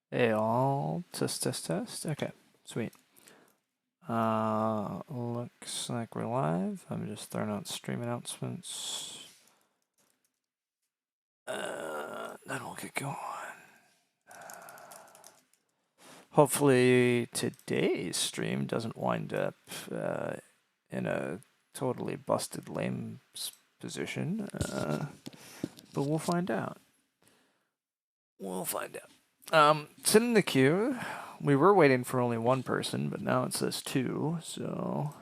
Hey all, test. Okay, sweet. Looks like we're live. I'm just throwing out stream announcements. Then we'll get going. Hopefully today's stream doesn't wind up in a totally busted lame position, but we'll find out. Sitting in the queue. We were waiting for only one person, but now it says two, so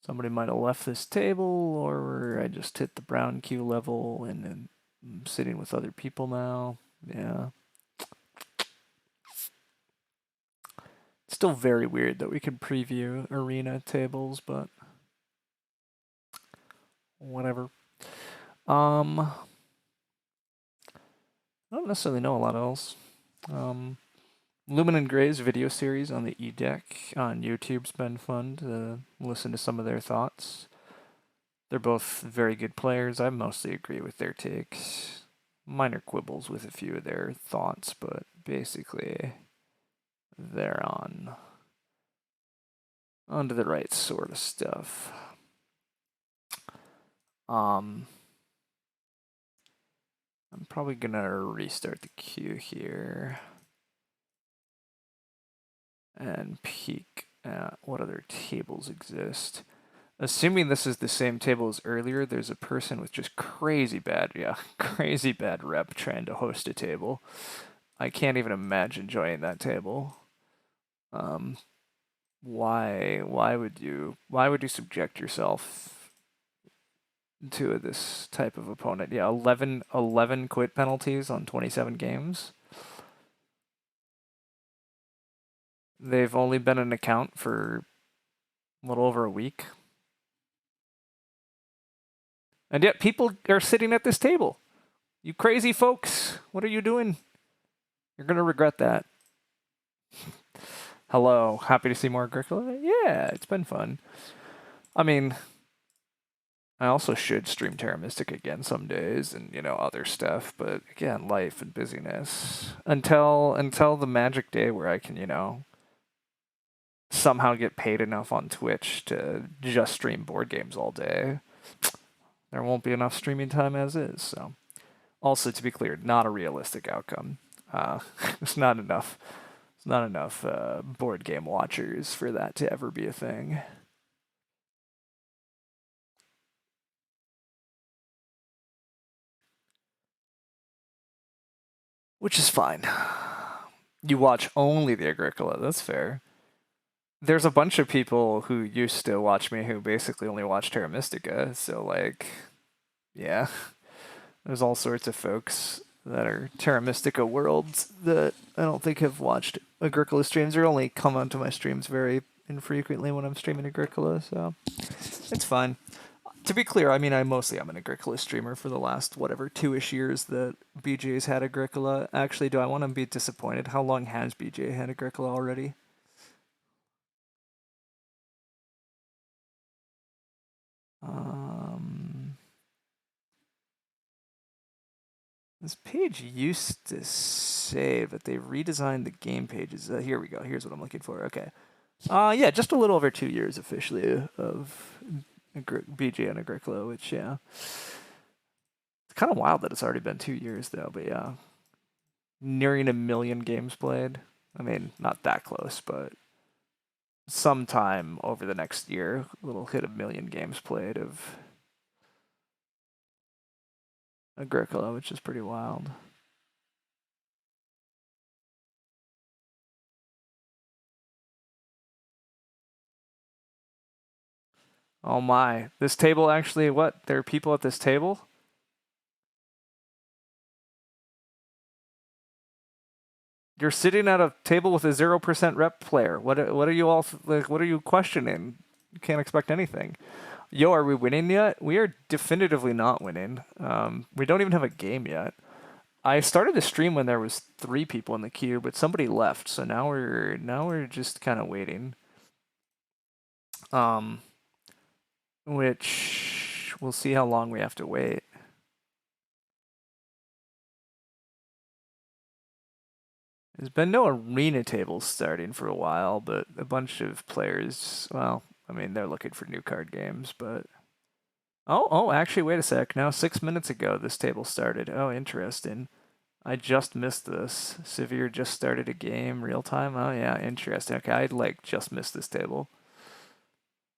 somebody might have left this table, or I just hit the brown queue level and I'm sitting with other people now. Yeah. It's still very weird that we can preview arena tables, but whatever. I don't necessarily know a lot else. Lumen and Gray's video series on the E-Deck on YouTube's been fun to listen to some of their thoughts. They're both very good players. I mostly agree with their takes. Minor quibbles with a few of their thoughts, but basically they're onto the right sort of stuff. I'm probably gonna restart the queue here and peek at what other tables exist. Assuming this is the same table as earlier, there's a person with just crazy bad rep trying to host a table. I can't even imagine joining that table. Why would you subject yourself to this type of opponent? Yeah, 11 quit penalties on 27 games. They've only been an account for a little over a week. And yet people are sitting at this table. You crazy folks, what are you doing? You're going to regret that. Hello, happy to see more Agricola? Yeah, it's been fun. I mean, I also should stream Terra Mystic again some days and, other stuff, but again, life and busyness. Until the magic day where I can, somehow get paid enough on Twitch to just stream board games all day, there won't be enough streaming time as is, so. Also, to be clear, not a realistic outcome. It's not enough board game watchers for that to ever be a thing. Which is fine. You watch only the Agricola, that's fair. There's a bunch of people who used to watch me who basically only watch Terra Mystica, so yeah. There's all sorts of folks that are Terra Mystica worlds that I don't think have watched Agricola streams or only come onto my streams very infrequently when I'm streaming Agricola, so it's fine. To be clear, I mean, I mostly am an Agricola streamer for the last, 2-ish years that BGA's had Agricola. Actually, do I want to be disappointed? How long has BGA had Agricola already? This page used to say that they redesigned the game pages. Here we go. Here's what I'm looking for. Okay. Yeah, just a little over 2 years officially of BGA and Agricola, which, yeah. It's kind of wild that it's already been 2 years, though, but yeah. Nearing 1 million games played. I mean, not that close, but sometime over the next year, we'll hit 1 million games played of Agricola, which is pretty wild. Oh my. This table actually, what? There are people at this table? You're sitting at a table with a 0% rep player. What are you all, what are you questioning? You can't expect anything. Yo, are we winning yet? We are definitively not winning. We don't even have a game yet. I started the stream when there was 3 people in the queue, but somebody left, so now we're just kind of waiting. Which we'll see how long we have to wait. There's been no arena tables starting for a while, but a bunch of players, well, I mean, they're looking for new card games, but... Oh, actually, wait a sec. No, 6 minutes ago this table started. Oh, interesting. I just missed this. Severe just started a game, real time. Oh, yeah, interesting. Okay, I just missed this table.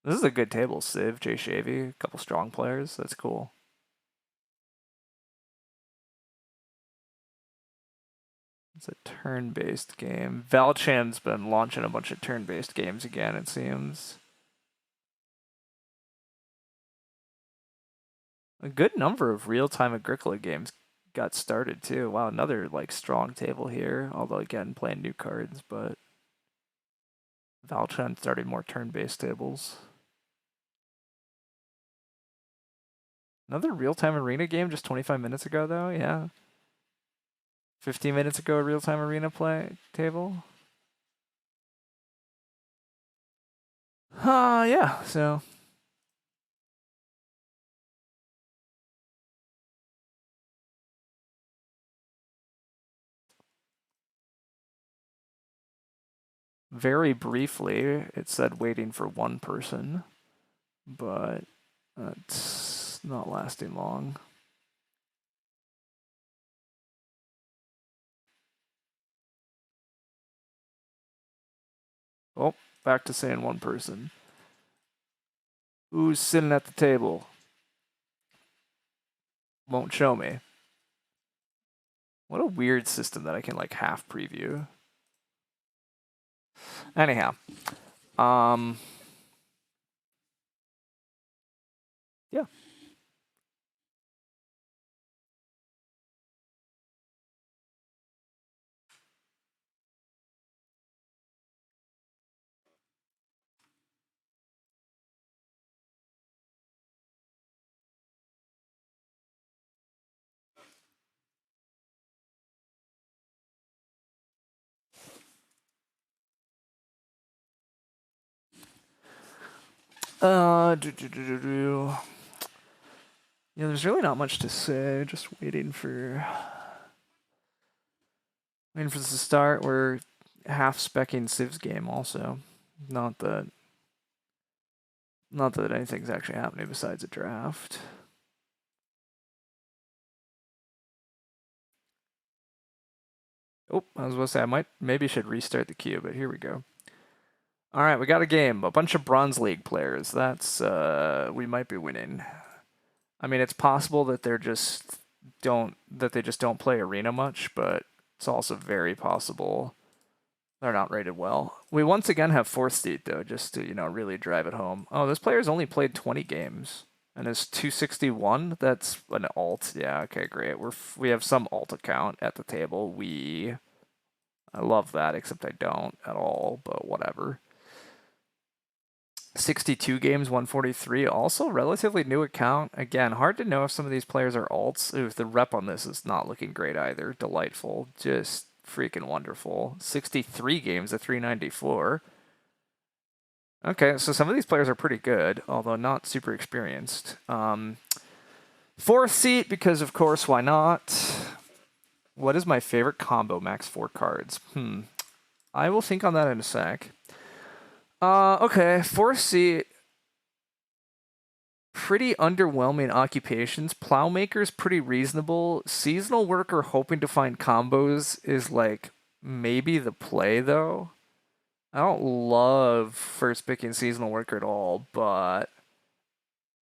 This is a good table. Civ, Jay Shavy, a couple strong players. That's cool. It's a turn-based game. Valchan's been launching a bunch of turn-based games again, it seems. A good number of real-time Agricola games got started too. Wow, another strong table here. Although again, playing new cards, but Valchan started more turn-based tables. Another real-time arena game just 25 minutes ago though, yeah. 15 minutes ago, a real-time arena play table. Yeah, so very briefly, it said waiting for one person, but it's not lasting long. Oh, back to saying one person. Who's sitting at the table? Won't show me. What a weird system that I can half preview. Anyhow, yeah. Yeah, there's really not much to say. Just waiting for this to start. We're half specking Civ's game also. Not that anything's actually happening besides a draft. Oh, I was going to say maybe should restart the queue, but here we go. All right, we got a game. A bunch of Bronze League players. That's we might be winning. I mean, it's possible that they just don't play arena much, but it's also very possible they're not rated well. We once again have fourth seed though, just to really drive it home. Oh, this player's only played 20 games and is 261. That's an alt. Yeah, okay, great. We have some alt account at the table. I love that, except I don't at all. But whatever. 62 games, 143. Also, relatively new account. Again, hard to know if some of these players are alts. Ooh, the rep on this is not looking great either. Delightful. Just freaking wonderful. 63 games at 394. Okay, so some of these players are pretty good, although not super experienced. Fourth seat, because of course, why not? What is my favorite combo? Max 4 cards. I will think on that in a sec. Okay, fourth seat. Pretty underwhelming occupations. Plowmaker's pretty reasonable. Seasonal worker hoping to find combos is maybe the play though. I don't love first picking seasonal worker at all, but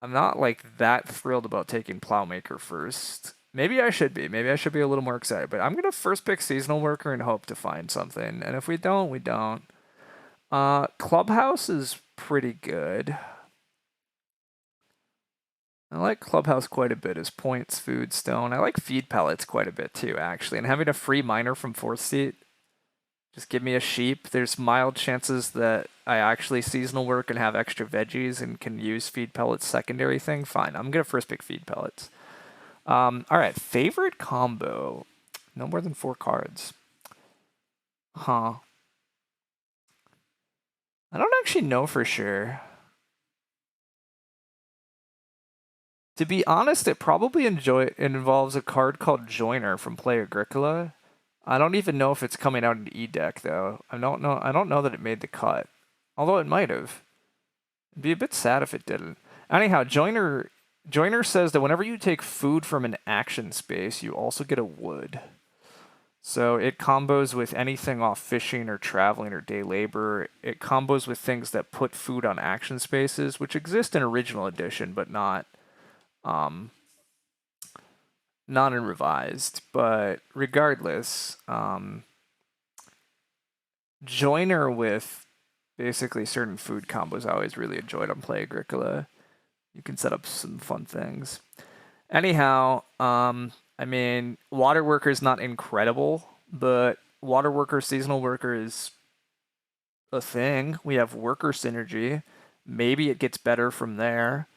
I'm not that thrilled about taking Plowmaker first. Maybe I should be. Maybe I should be a little more excited, but I'm going to first pick seasonal worker and hope to find something. And if we don't, we don't. Clubhouse is pretty good. I like Clubhouse quite a bit as points, food, stone. I like feed pellets quite a bit too, actually. And having a free miner from fourth seat, just give me a sheep. There's mild chances that I actually seasonal work and have extra veggies and can use feed pellets secondary thing. Fine, I'm going to first pick feed pellets. All right, favorite combo. No more than 4 cards. Huh. I don't actually know for sure. To be honest, it probably involves a card called Joiner from Play Agricola. I don't even know if it's coming out in E deck though. I don't know. I don't know that it made the cut, although it might have. It'd be a bit sad if it didn't. Anyhow, Joiner says that whenever you take food from an action space, you also get a wood. So it combos with anything off fishing or traveling or day labor. It combos with things that put food on action spaces, which exist in original edition, but um, not in revised. But regardless, Joiner with basically certain food combos I always really enjoyed on Play Agricola. You can set up some fun things. Anyhow, I mean, Water Worker is not incredible, but Water Worker, Seasonal Worker is a thing. We have Worker Synergy. Maybe it gets better from there.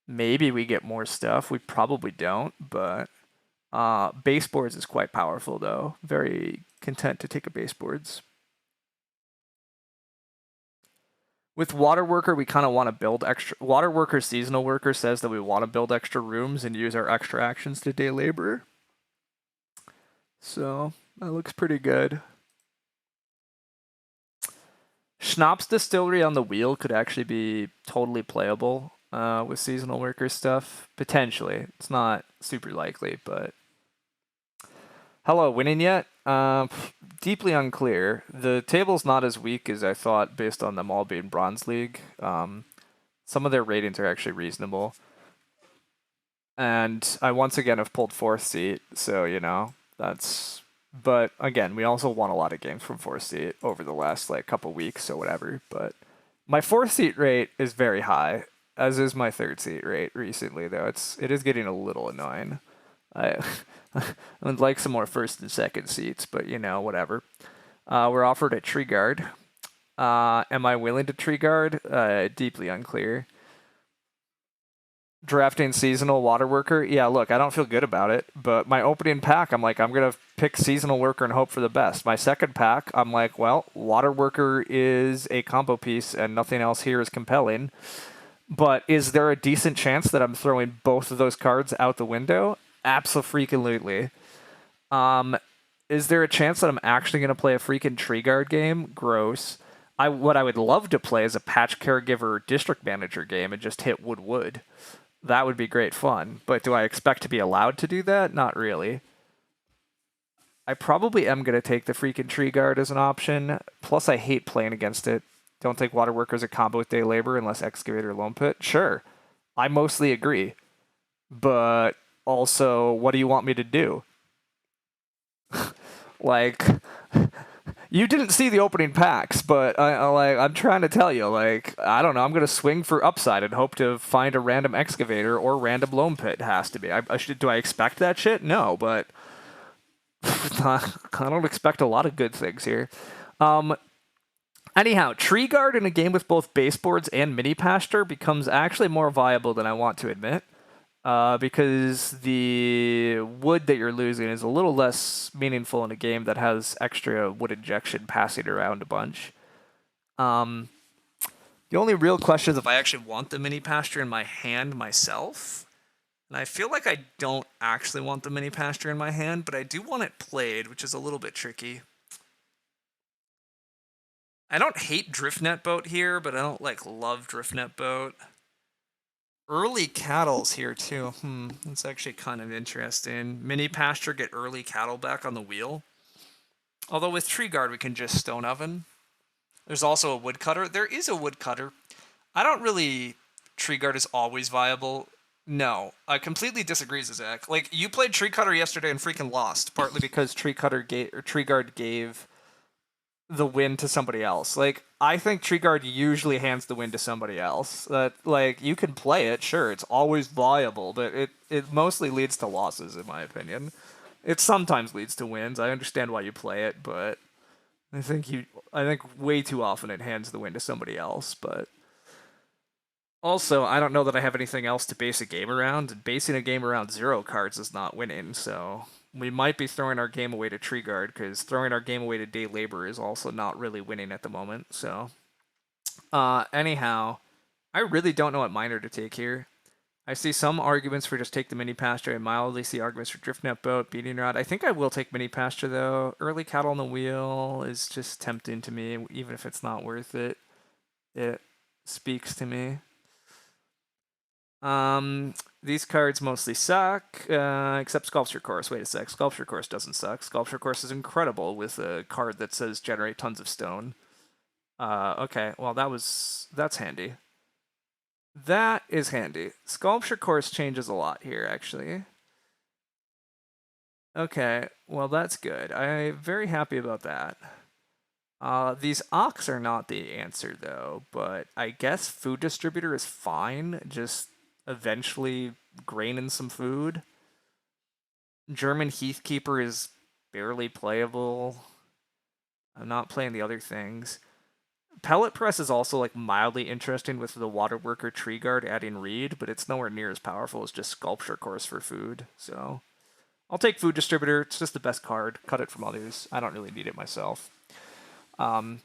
Maybe we get more stuff. We probably don't, but Baseboards is quite powerful, though. Very content to take a Baseboards. With Water Worker, we kind of want to build extra. Water Worker, Seasonal Worker says that we want to build extra rooms and use our extra actions to day labor. So that looks pretty good. Schnapps Distillery on the wheel could actually be totally playable with Seasonal Worker stuff. Potentially. It's not super likely, but... Hello, winning yet? Deeply unclear. The table's not as weak as I thought based on them all being Bronze League. Some of their ratings are actually reasonable. And I once again have pulled 4th seat, so, you know, that's... But, again, we also won a lot of games from 4th seat over the last, like, couple weeks or whatever. But my 4th seat rate is very high, as is my 3rd seat rate recently, though. It is getting a little annoying. I would like some more 1st and 2nd seats, but, you know, whatever. We're offered a tree guard. Am I willing to tree guard? Deeply unclear. Drafting Seasonal Water Worker. Yeah, look, I don't feel good about it, but my opening pack, I'm like, I'm going to pick Seasonal Worker and hope for the best. My second pack, I'm like, well, Water Worker is a combo piece and nothing else here is compelling. But is there a decent chance that I'm throwing both of those cards out the window? Absolutely. Is there a chance that I'm actually going to play a freaking Tree Guard game? Gross. What I would love to play is a Patch Caregiver District Manager game and just hit wood. That would be great fun. But do I expect to be allowed to do that? Not really. I probably am going to take the freaking Tree Guard as an option. Plus, I hate playing against it. Don't think Water Worker is a combo with Day Labor unless Excavator or Loam Pit. Sure. I mostly agree. But also, what do you want me to do? Like, you didn't see the opening packs, but I'm trying to tell you, like, I don't know. I'm gonna swing for upside and hope to find a random Excavator or random Loam Pit. Has to be. Do I expect that shit? No, but I don't expect a lot of good things here. Anyhow, Tree Guard in a game with both baseboards and mini pasture becomes actually more viable than I want to admit. Because the wood that you're losing is a little less meaningful in a game that has extra wood injection passing around a bunch. The only real question is if I actually want the mini pasture in my hand myself. And I feel like I don't actually want the mini pasture in my hand, but I do want it played, which is a little bit tricky. I don't hate Driftnet Boat here, but I don't love Driftnet Boat. Early cattle's here too. That's actually kind of interesting. Mini pasture get early cattle back on the wheel. Although with Tree Guard we can just Stone Oven. There's also a woodcutter. There is a woodcutter. I don't really... Tree Guard is always viable. No, I completely disagree, Zach. Like, you played Tree Cutter yesterday and freaking lost, partly because Tree Guard gave the win to somebody else. Like, I think Tree Guard usually hands the win to somebody else. Like, you can play it, sure, it's always viable, but it mostly leads to losses, in my opinion. It sometimes leads to wins. I understand why you play it, but I think way too often it hands the win to somebody else, but... Also, I don't know that I have anything else to base a game around, and basing a game around 0 cards is not winning, so... We might be throwing our game away to Tree Guard, because throwing our game away to Day Labor is also not really winning at the moment, so... anyhow, I really don't know what miner to take here. I see some arguments for just take the mini pasture. I mildly see arguments for drift net boat, beating rod. I think I will take mini pasture though. Early cattle on the wheel is just tempting to me, even if it's not worth it. It speaks to me. These cards mostly suck, except Sculpture Course. Wait a sec, Sculpture Course doesn't suck. Sculpture Course is incredible with a card that says generate tons of stone. Okay, well that's handy. That is handy. Sculpture Course changes a lot here, actually. Okay, well that's good. I'm very happy about that. These ox are not the answer though, but I guess food distributor is fine. Just eventually grain in some food. German Heathkeeper is barely playable. I'm not playing the other things. Pellet Press is also like mildly interesting with the Waterworker Tree Guard adding Reed, but it's nowhere near as powerful as just Sculpture Course for food. So I'll take Food Distributor. It's just the best card. Cut it from others. I don't really need it myself. Okay.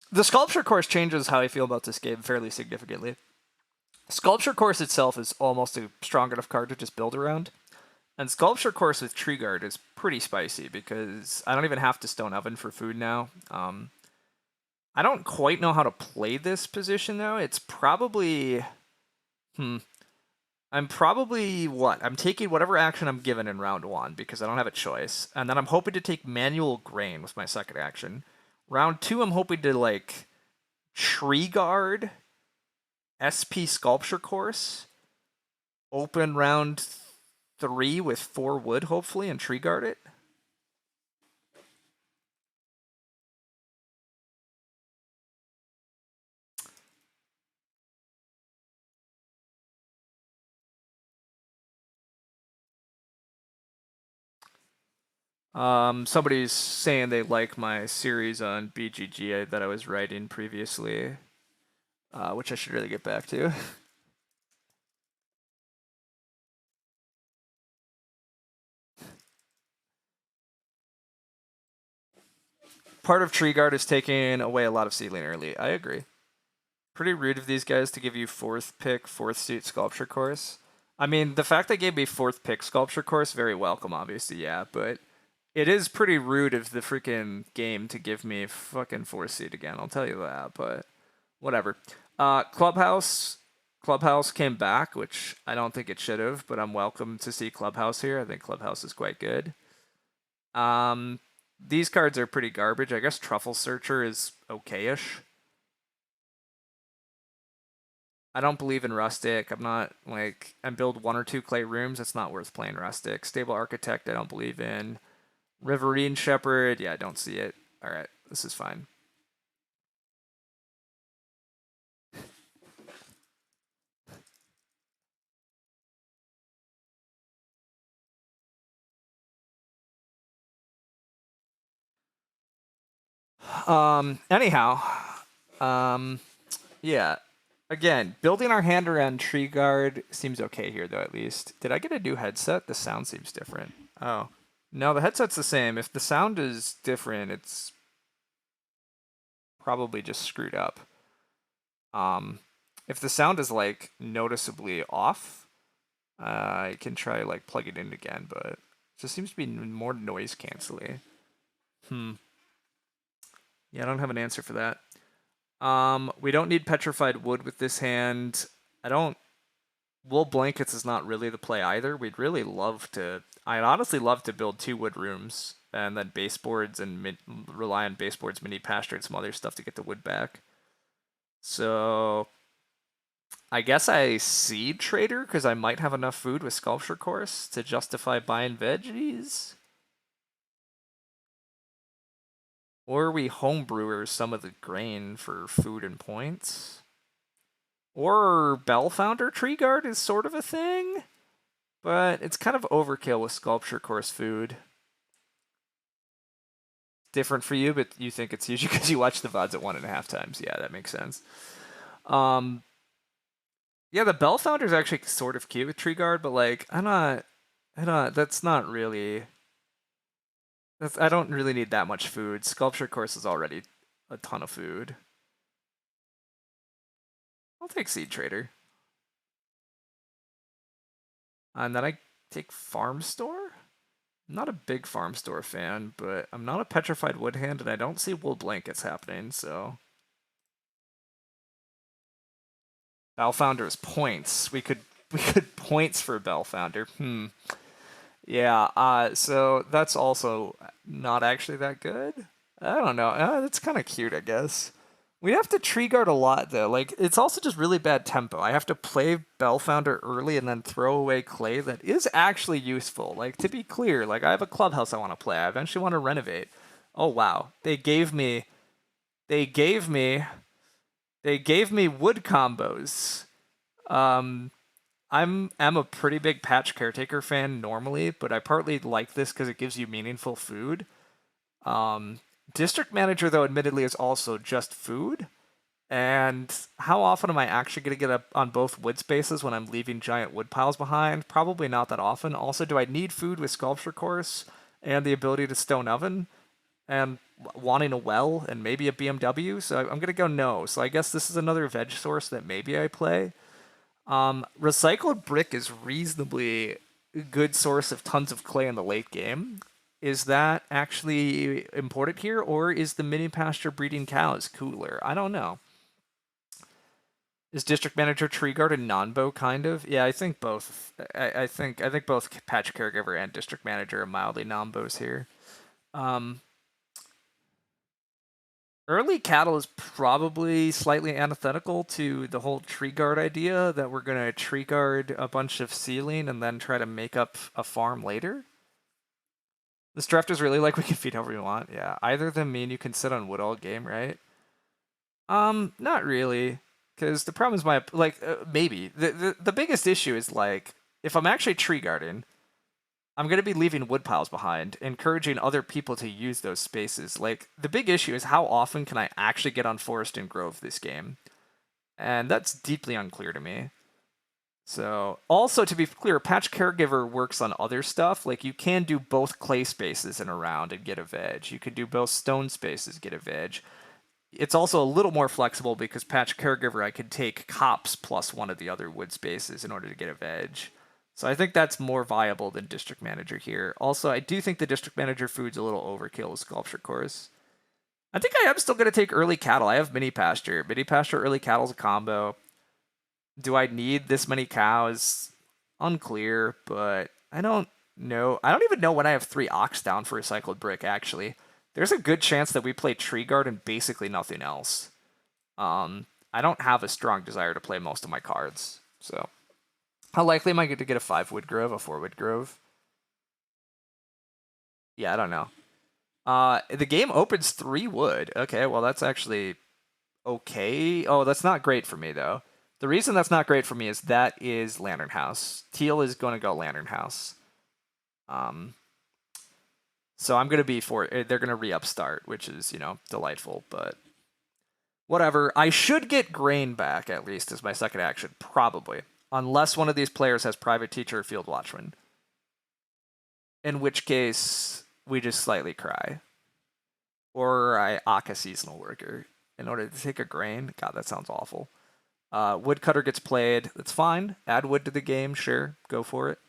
The Sculpture Course changes how I feel about this game fairly significantly. Sculpture Course itself is almost a strong enough card to just build around. And Sculpture Course with Tree Guard is pretty spicy because I don't even have to Stone Oven for food now. I don't quite know how to play this position though. It's probably... I'm probably what? I'm taking whatever action I'm given in round 1 because I don't have a choice. And then I'm hoping to take Manual Grain with my second action. Round 2, I'm hoping to like Tree Guard, SP Sculpture Course, open round 3 with 4 wood, hopefully, and Tree Guard it. Somebody's saying they like my series on BGA that I was writing previously, which I should really get back to. Part of Tree Guard is taking away a lot of seedling early. I agree. Pretty rude of these guys to give you 4th pick, 4th suit Sculpture Course. I mean, the fact they gave me 4th pick Sculpture Course, very welcome, obviously, yeah, but it is pretty rude of the freaking game to give me fucking 4th seed again, I'll tell you that, but whatever. Clubhouse. Clubhouse came back, which I don't think it should have, but I'm welcome to see Clubhouse here. I think Clubhouse is quite good. These cards are pretty garbage. I guess Truffle Searcher is okay-ish. I don't believe in Rustic. I'm not like I build 1 or 2 clay rooms. It's not worth playing Rustic. Stable Architect. I don't believe in. Riverine Shepherd. Yeah, I don't see it. All right, this is fine. Anyhow, yeah. Again, building our hand around Tree Guard seems okay here, though, at least. Did I get a new headset? The sound seems different. Oh. No, the headset's the same. If the sound is different, it's probably just screwed up. If the sound is, like, noticeably off, I can try, like, plug it in again, but it just seems to be more noise canceling. Yeah, I don't have an answer for that. We don't need petrified wood with this hand. I don't... Wool blankets is not really the play either. We'd really love to... I'd honestly love to build 2 wood rooms and then baseboards and rely on baseboards, mini pasture, and some other stuff to get the wood back. So I guess I seed trader because I might have enough food with Sculpture Course to justify buying veggies. Or we homebrewers some of the grain for food and points. Or Bellfounder Tree Guard is sort of a thing, but it's kind of overkill with Sculpture Course food. Different for you, but you think it's usually because you watch the VODs at 1.5 times. Yeah, that makes sense. Yeah, the Bellfounder is actually sort of cute with Tree Guard, but like, I'm not, that's not really I don't really need that much food. Sculpture course is already a ton of food. I'll take Seed Trader. And then I take Farm Store? I'm not a big Farm Store fan, but I'm not a Petrified Wood Hand, and I don't see Wool Blankets happening, so... Bellfounder's points. We could points for Bellfounder. Yeah, so that's also not actually that good. I don't know. That's kind of cute, I guess. We have to tree guard a lot though. Like it's also just really bad tempo. I have to play Bellfounder early and then throw away clay that is actually useful. Like to be clear, like I have a clubhouse I want to play. I eventually want to renovate. Oh wow. They gave me wood combos. Um I'm a pretty big patch caretaker fan normally, but I partly like this because it gives you meaningful food. Um, District manager though, admittedly, is also just food. And how often am I actually going to get up on both wood spaces when I'm leaving giant wood piles behind? Probably not that often. Also, do I need food with sculpture course and the ability to stone oven and wanting a well and maybe a BMW? So I'm going to go no. So I guess this is another veg source that maybe I play. Recycled brick is reasonably good source of tons of clay in the late game. Is that actually important here, or is the mini pasture breeding cows cooler? I don't know. Is District Manager Tree Guard and non-bow kind of? Yeah, I think both. I think both Patch Caregiver and District Manager are mildly non-bows here. Um, Early cattle is probably slightly antithetical to the whole tree guard idea that we're going to tree guard a bunch of ceiling and then try to make up a farm later. This draft is really like we can feed however we want. Yeah, either of them mean you can sit on wood all game, right? Not really, because the problem is maybe the biggest issue is like if I'm actually tree guarding, I'm going to be leaving wood piles behind, encouraging other people to use those spaces. Like, the big issue is how often can I actually get on Forest and Grove this game? And that's deeply unclear to me. So, also to be clear, Patch Caregiver works on other stuff. Like, you can do both clay spaces in a round and get a veg. You could do both stone spaces, get a veg. It's also a little more flexible because Patch Caregiver, I could take cops plus one of the other wood spaces in order to get a veg. So I think that's more viable than District Manager here. Also, I do think the District Manager food's a little overkill with Sculpture Course. I think I am still going to take early cattle. I have mini pasture. Mini pasture, early cattle's a combo. Do I need this many cows? Unclear, but I don't know. I don't even know when I have 3 ox down for recycled brick, actually. There's a good chance that we play Tree Guard and basically nothing else. I don't have a strong desire to play most of my cards, so... How likely am I to get a 5 wood grove, a 4 wood grove? Yeah, I don't know. The game opens 3 wood. Okay, well that's actually okay. Oh, that's not great for me though. The reason that's not great for me is that is Lantern House. Teal is going to go Lantern House. So I'm going to be for they're going to re-upstart, which is, delightful, but whatever. I should get grain back at least as my second action, probably. Unless one of these players has Private Teacher or Field Watchman. In which case, we just slightly cry. Or I Aka Seasonal Worker in order to take a grain. God, that sounds awful. Woodcutter gets played. That's fine. Add wood to the game. Sure. Go for it.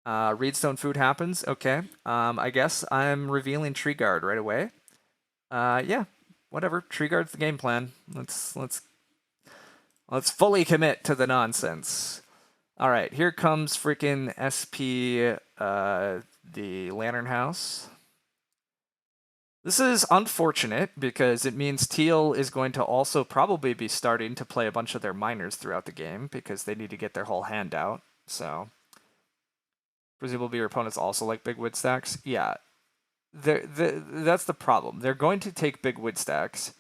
Reedstone Food happens. Okay. I guess I'm revealing Tree Guard right away. Yeah. Whatever. Tree Guard's the game plan. Let's fully commit to the nonsense. All right, here comes freaking SP, the Lantern House. This is unfortunate because it means Teal is going to also probably be starting to play a bunch of their miners throughout the game because they need to get their whole hand out. So, presumably your opponents also like big wood stacks. Yeah, that's the problem. They're going to take big wood stacks.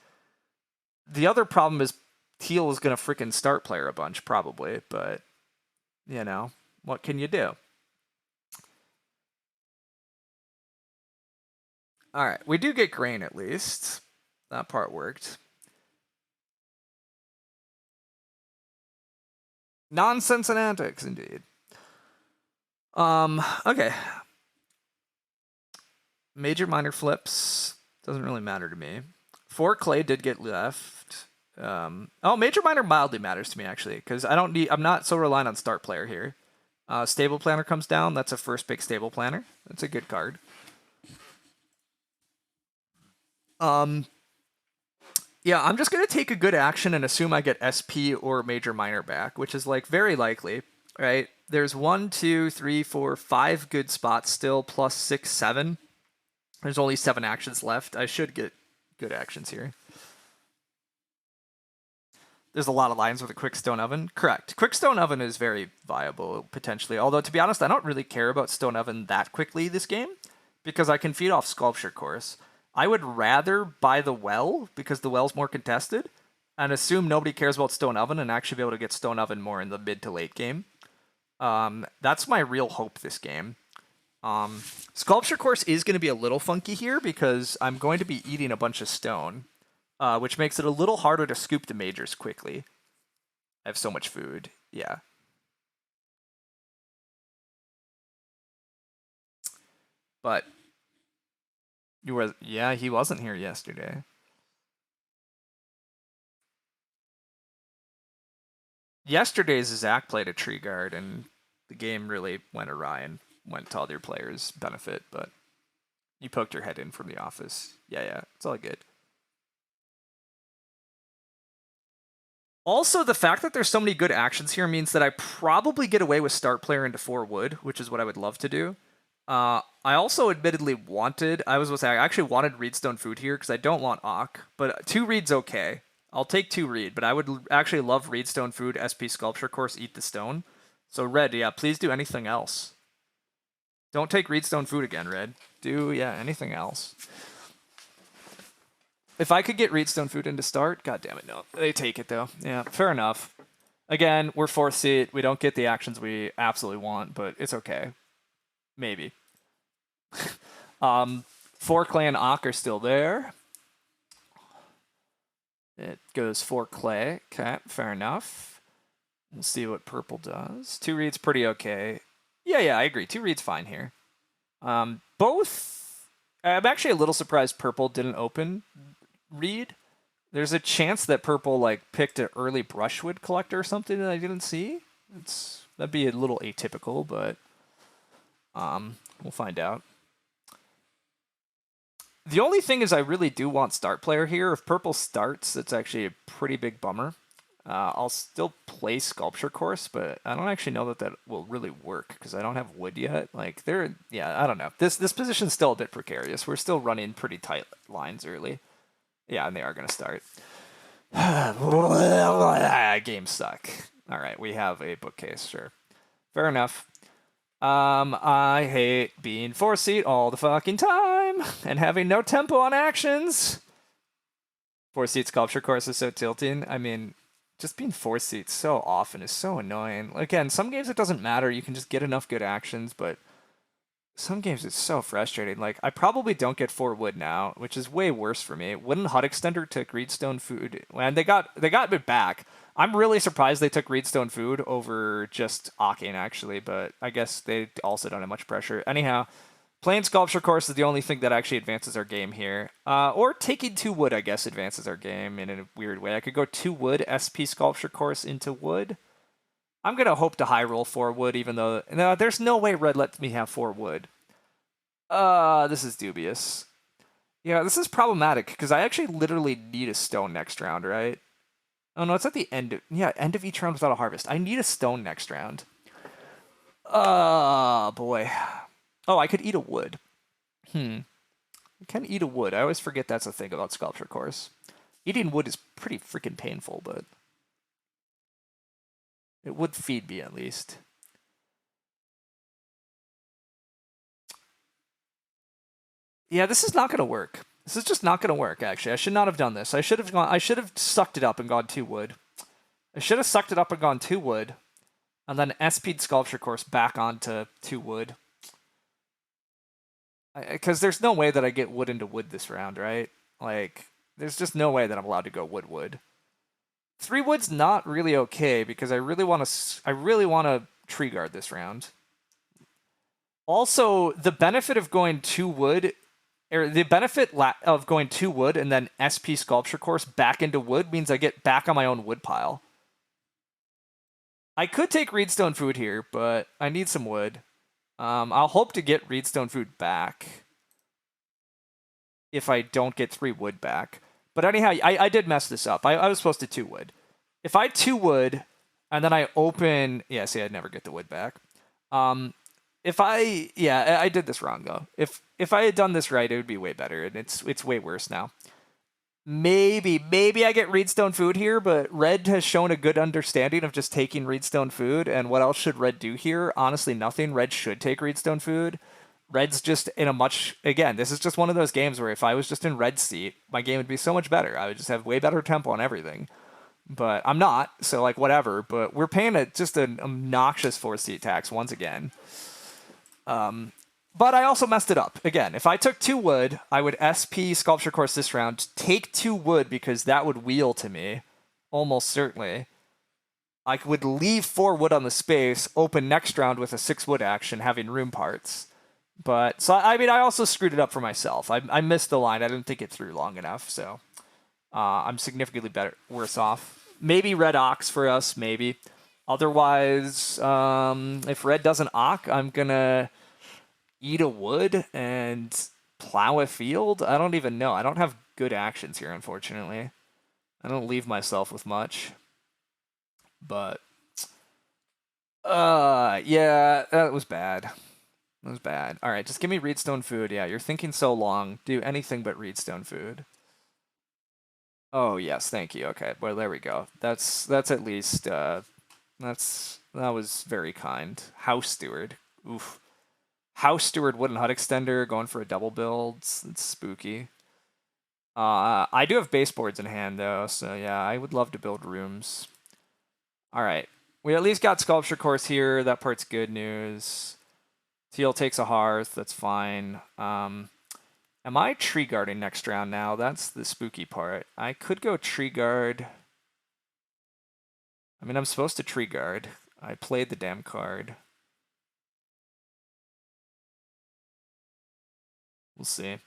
The other problem is Teal is going to freaking start player a bunch probably, but what can you do? All right, we do get grain at least. That part worked. Nonsense and antics, indeed. Okay. Major minor flips doesn't really matter to me. 4 clay did get left. Major minor mildly matters to me actually, because I'm not so reliant on start player here. Stable planner comes down. That's a first pick stable planner. That's a good card. Yeah, I'm just gonna take a good action and assume I get SP or major minor back, which is like very likely, right? There's 1, 2, 3, 4, 5 good spots still, plus 6, 7. There's only 7 actions left. I should get good actions here. There's a lot of lines with a quick stone oven. Correct. Quick stone oven is very viable, potentially. Although, to be honest, I don't really care about stone oven that quickly this game, because I can feed off sculpture course. I would rather buy the well, because the well's more contested, and assume nobody cares about stone oven and actually be able to get stone oven more in the mid to late game. That's my real hope this game. Sculpture course is going to be a little funky here, because I'm going to be eating a bunch of stone. Which makes it a little harder to scoop the majors quickly. I have so much food. Yeah. But he wasn't here yesterday. Yesterday's Zach played a tree guard, and the game really went awry and went to all your players' benefit, but you poked your head in from the office. Yeah, it's all good. Also, the fact that there's so many good actions here means that I probably get away with start player into 4 wood, which is what I would love to do. I also admittedly I actually wanted Reedstone food here because I don't want Auk, but 2 Reed's okay. I'll take 2 Reed, but I would actually love Reedstone food, SP Sculpture Course, Eat the Stone. So Red, yeah, please do anything else. Don't take Reedstone food again, Red. Do, anything else. If I could get Reedstone food into start, god damn it, no. They take it, though. Yeah, fair enough. Again, we're 4th seat. We don't get the actions we absolutely want, but it's okay. Maybe. 4 clay and Auk are still there. It goes 4 clay. Okay, fair enough. We'll see what purple does. 2 Reed's pretty okay. Yeah, I agree. 2 Reed's fine here. Both... I'm actually a little surprised purple didn't open Reed. There's a chance that purple picked an early brushwood collector or something that I didn't see. That'd be a little atypical, but we'll find out. The only thing is I really do want start player here. If purple starts, it's actually a pretty big bummer. I'll still play Sculpture Course, but I don't actually know that will really work because I don't have wood yet. I don't know. This position's still a bit precarious. We're still running pretty tight lines early. Yeah, and they are going to start. Games suck. All right, we have a bookcase, sure. Fair enough. I hate being 4th seat all the fucking time and having no tempo on actions. 4th seat Sculpture Course is so tilting. I mean, just being 4th seat so often is so annoying. Again, some games it doesn't matter. You can just get enough good actions, but some games it's so frustrating. I probably don't get 4 wood now, which is way worse for me. Wooden Hut Extender took Reedstone food, and they got it back. I'm really surprised they took Reedstone food over just Aukane, actually, but I guess they also don't have much pressure. Anyhow, playing Sculpture Course is the only thing that actually advances our game here. Or taking 2 wood, I guess, advances our game in a weird way. I could go 2 wood, SP Sculpture Course into wood. I'm going to hope to high roll 4 wood, even though... No, there's no way red lets me have 4 wood. This is dubious. Yeah, this is problematic, because I actually literally need a stone next round, right? Oh, no, it's at the end. End of each round without a harvest. I need a stone next round. Oh, boy. Oh, I could eat a wood. I can eat a wood. I always forget that's a thing about Sculpture Course. Eating wood is pretty freaking painful, but... it would feed me, at least. Yeah, this is not going to work. This is just not going to work, actually. I should not have done this. I should have sucked it up and gone 2 wood. I should have sucked it up and gone 2 wood. And then SP'd Sculpture Course back onto 2 wood. Because there's no way that I get wood into wood this round, right? There's just no way that I'm allowed to go wood. 3 wood's not really okay, because I really want to tree guard this round. Also, the benefit of going 2 wood The benefit of going to wood and then SP sculpture course back into wood means I get back on my own wood pile. I could take reedstone food here, but I need some wood. I'll hope to get reedstone food back if I don't get 3 wood back. But anyhow, I did mess this up. I was supposed to 2 wood. If I 2 wood and then I open... Yeah, see, I'd never get the wood back. If I... Yeah, I did this wrong, though. If I had done this right, it would be way better, and it's way worse now. Maybe I get reedstone food here, but red has shown a good understanding of just taking reedstone food, and what else should red do here? Honestly, nothing. Red should take reedstone food. Red's just in a much... Again, this is just one of those games where if I was just in red's seat, my game would be so much better. I would just have way better tempo on everything. But I'm not, so like whatever. But we're paying just an obnoxious 4-seat tax once again. But I also messed it up. Again, if I took 2 wood, I would SP Sculpture Course this round, take 2 wood because that would wheel to me, almost certainly. I would leave 4 wood on the space, open next round with a 6 wood action, having room parts. But, so, I mean, I also screwed it up for myself. I missed the line. I didn't think it through long enough, so I'm significantly worse off. Maybe red ox for us, maybe. Otherwise, if red doesn't ock, I'm going to eat a wood and plow a field. I don't even know. I don't have good actions here, unfortunately. I don't leave myself with much. But, yeah, that was bad. That was bad. All right, just give me reedstone food. Yeah, you're thinking so long. Do anything but reedstone food. Oh, yes, thank you. Okay, well, there we go. That's at least, that was very kind. House Steward. Oof. House Steward Wooden Hut Extender, going for a double build. It's spooky. I do have baseboards in hand, though, so yeah, I would love to build rooms. All right. We at least got Sculpture Course here. That part's good news. Teal takes a hearth. That's fine. Am I tree guarding next round now? That's the spooky part. I could go tree guard. I mean, I'm supposed to tree guard. I played the damn card. We'll see.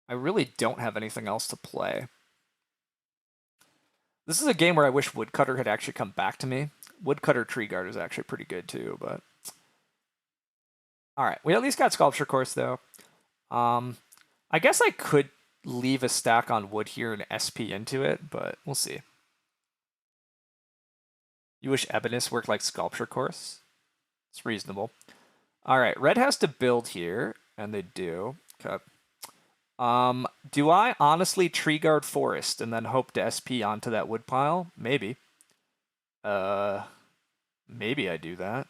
I really don't have anything else to play. This is a game where I wish Woodcutter had actually come back to me. Woodcutter Tree Guard is actually pretty good too, but... Alright, we at least got Sculpture Course, though. I guess I could leave a stack on wood here and SP into it, but we'll see. You wish Ebonist worked like Sculpture Course? It's reasonable. Alright, red has to build here, and they do. Okay. Do I honestly tree guard forest and then hope to SP onto that wood pile? Maybe. Maybe I do that.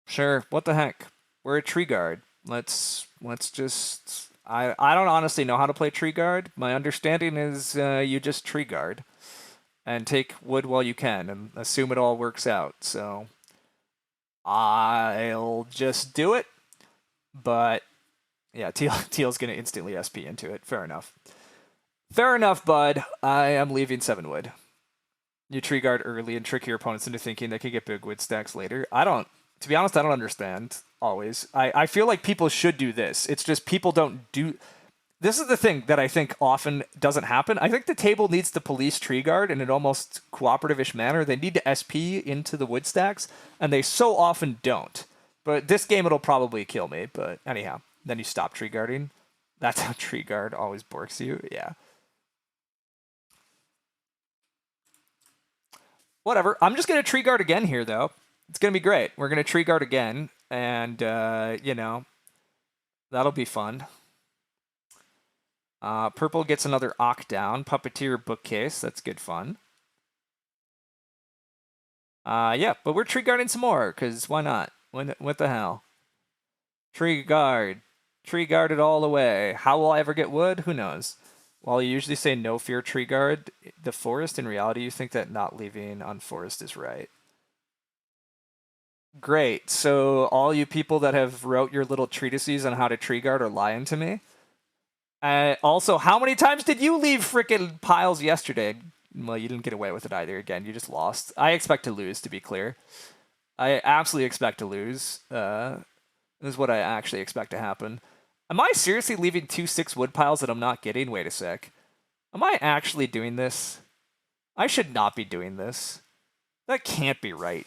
Sure, what the heck? We're a tree guard. Let's just... I don't honestly know how to play tree guard. My understanding is you just tree guard and take wood while you can and assume it all works out. So I'll just do it. But yeah, Teal's going to instantly SP into it. Fair enough. Fair enough, bud. I am leaving 7 wood. You tree guard early and trick your opponents into thinking they could get big wood stacks later. To be honest, I don't understand always. I feel like people should do this. It's just people don't do... This is the thing that I think often doesn't happen. I think the table needs to police tree guard in an almost cooperative-ish manner. They need to SP into the wood stacks, and they so often don't. But this game, it'll probably kill me. But anyhow, then you stop tree guarding. That's how tree guard always borks you. Yeah. Whatever. I'm just going to tree guard again here, though. It's going to be great. We're going to tree guard again, and, you know, that'll be fun. Purple gets another Ock down. Puppeteer bookcase. That's good fun. Yeah, but we're tree guarding some more, because why not? What the hell? Tree guard. Tree guard it all the way. How will I ever get wood? Who knows? While you usually say no fear tree guard, the forest, in reality, you think that not leaving on forest is right. Great. So all you people that have wrote your little treatises on how to tree guard are lying to me. Also, how many times did you leave frickin' piles yesterday? Well, you didn't get away with it either. Again, you just lost. I expect to lose, to be clear. I absolutely expect to lose. This is what I actually expect to happen. Am I seriously leaving 2-6 wood piles that I'm not getting? Wait a sec. Am I actually doing this? I should not be doing this. That can't be right.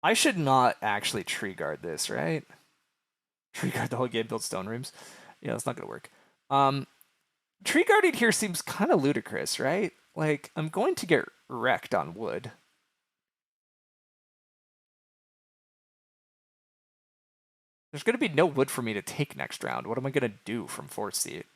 I should not actually tree guard this, right? Tree guard the whole game, build stone rooms. Yeah, that's not gonna work. Tree guarding here seems kind of ludicrous, right? Like, I'm going to get wrecked on wood. There's going to be no wood for me to take next round. What am I going to do from 4th seat?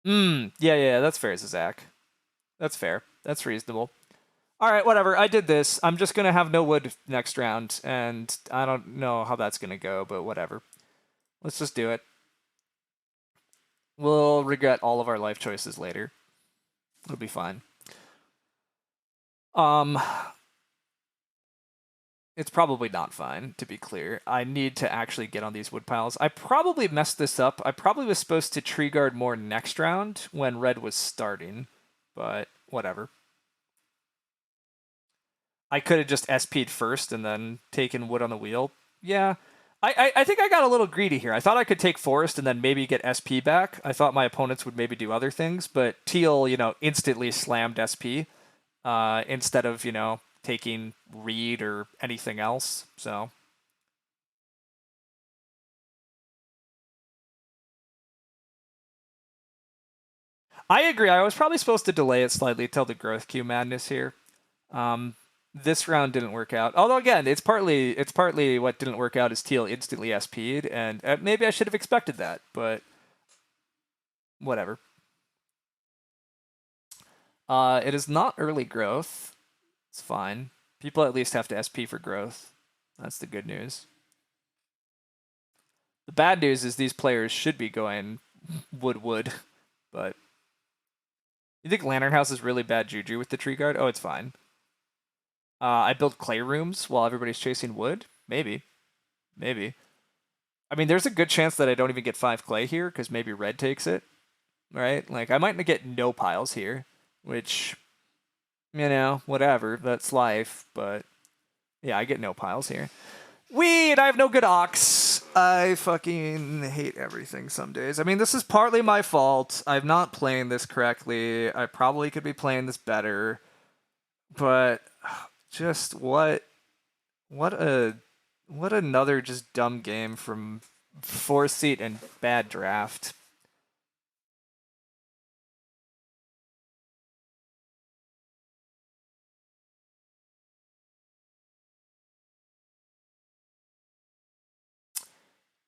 Yeah, that's fair, Zach. That's fair. That's reasonable. All right, whatever. I did this. I'm just going to have no wood next round, and I don't know how that's going to go, but whatever. Let's just do it. We'll regret all of our life choices later. It'll be fine. It's probably not fine, to be clear. I need to actually get on these wood piles. I probably messed this up. I probably was supposed to tree guard more next round when red was starting, but whatever. I could have just SP'd first and then taken wood on the wheel. Yeah. I think I got a little greedy here. I thought I could take forest and then maybe get SP back. I thought my opponents would maybe do other things, but Teal, instantly slammed SP instead of, taking read or anything else. So I agree. I was probably supposed to delay it slightly till the growth queue madness here. This round didn't work out. Although again, it's partly what didn't work out is Teal instantly SP'd, and maybe I should have expected that, but whatever. It is not early growth. It's fine. People at least have to SP for growth. That's the good news. The bad news is these players should be going wood, but you think Lantern House is really bad juju with the tree guard? Oh, it's fine. I build clay rooms while everybody's chasing wood? Maybe. I mean, there's a good chance that I don't even get 5 clay here, because maybe red takes it, right? Like, I might get no piles here, which, whatever, that's life, but yeah, I get no piles here. Weed! I have no good ox. I fucking hate everything some days. I mean, this is partly my fault. I'm not playing this correctly. I probably could be playing this better. But just what another just dumb game from 4th seat and bad draft.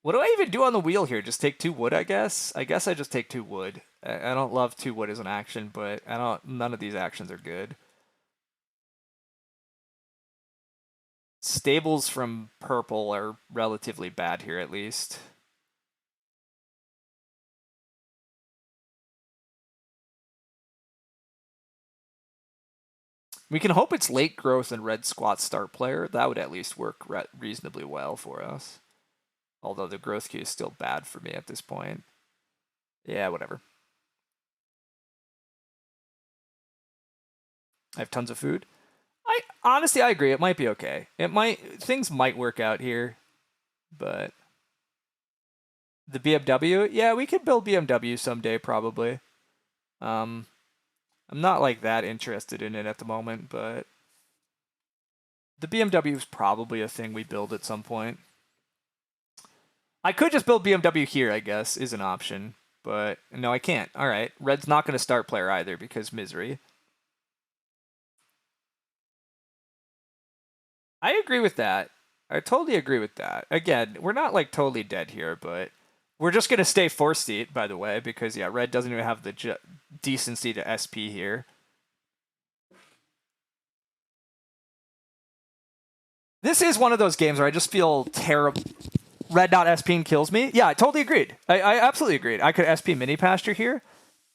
What do I even do on the wheel here? Just take 2 wood, I guess? I guess I just take 2 wood. I don't love 2 wood as an action, but none of these actions are good. Stables from purple are relatively bad here, at least. We can hope it's late growth and red squat start player. That would at least work reasonably well for us. Although the growth queue is still bad for me at this point. Yeah, whatever. I have tons of food. Honestly, I agree. It might be okay. Things might work out here, but the BMW, yeah, we could build BMW someday probably. I'm not like that interested in it at the moment, but the BMW is probably a thing we build at some point. I could just build BMW here, I guess, is an option. But no, I can't. All right. Red's not going to start player either because misery. I agree with that. I totally agree with that. Again, we're not like totally dead here, but we're just going to stay 4th seat, by the way, because, yeah, red doesn't even have the decency to SP here. This is one of those games where I just feel terrible. Red not SPing kills me. Yeah, I totally agreed. I absolutely agreed. I could SP mini pasture here.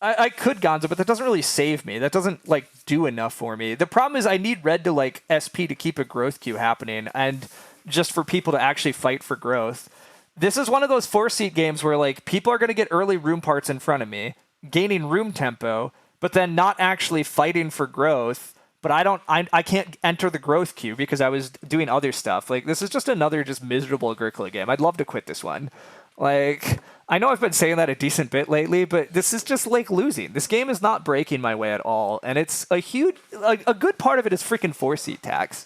I could Gonzo, but that doesn't really save me. That doesn't like do enough for me. The problem is I need red to like SP to keep a growth queue happening, and just for people to actually fight for growth. This is one of those 4-seat games where like people are going to get early room parts in front of me, gaining room tempo, but then not actually fighting for growth. But I can't enter the growth queue because I was doing other stuff. Like this is just another just miserable Agricola game. I'd love to quit this one. Like I know I've been saying that a decent bit lately, but this is just like losing. This game is not breaking my way at all, and it's a huge, like a good part of it is freaking 4-seat tax.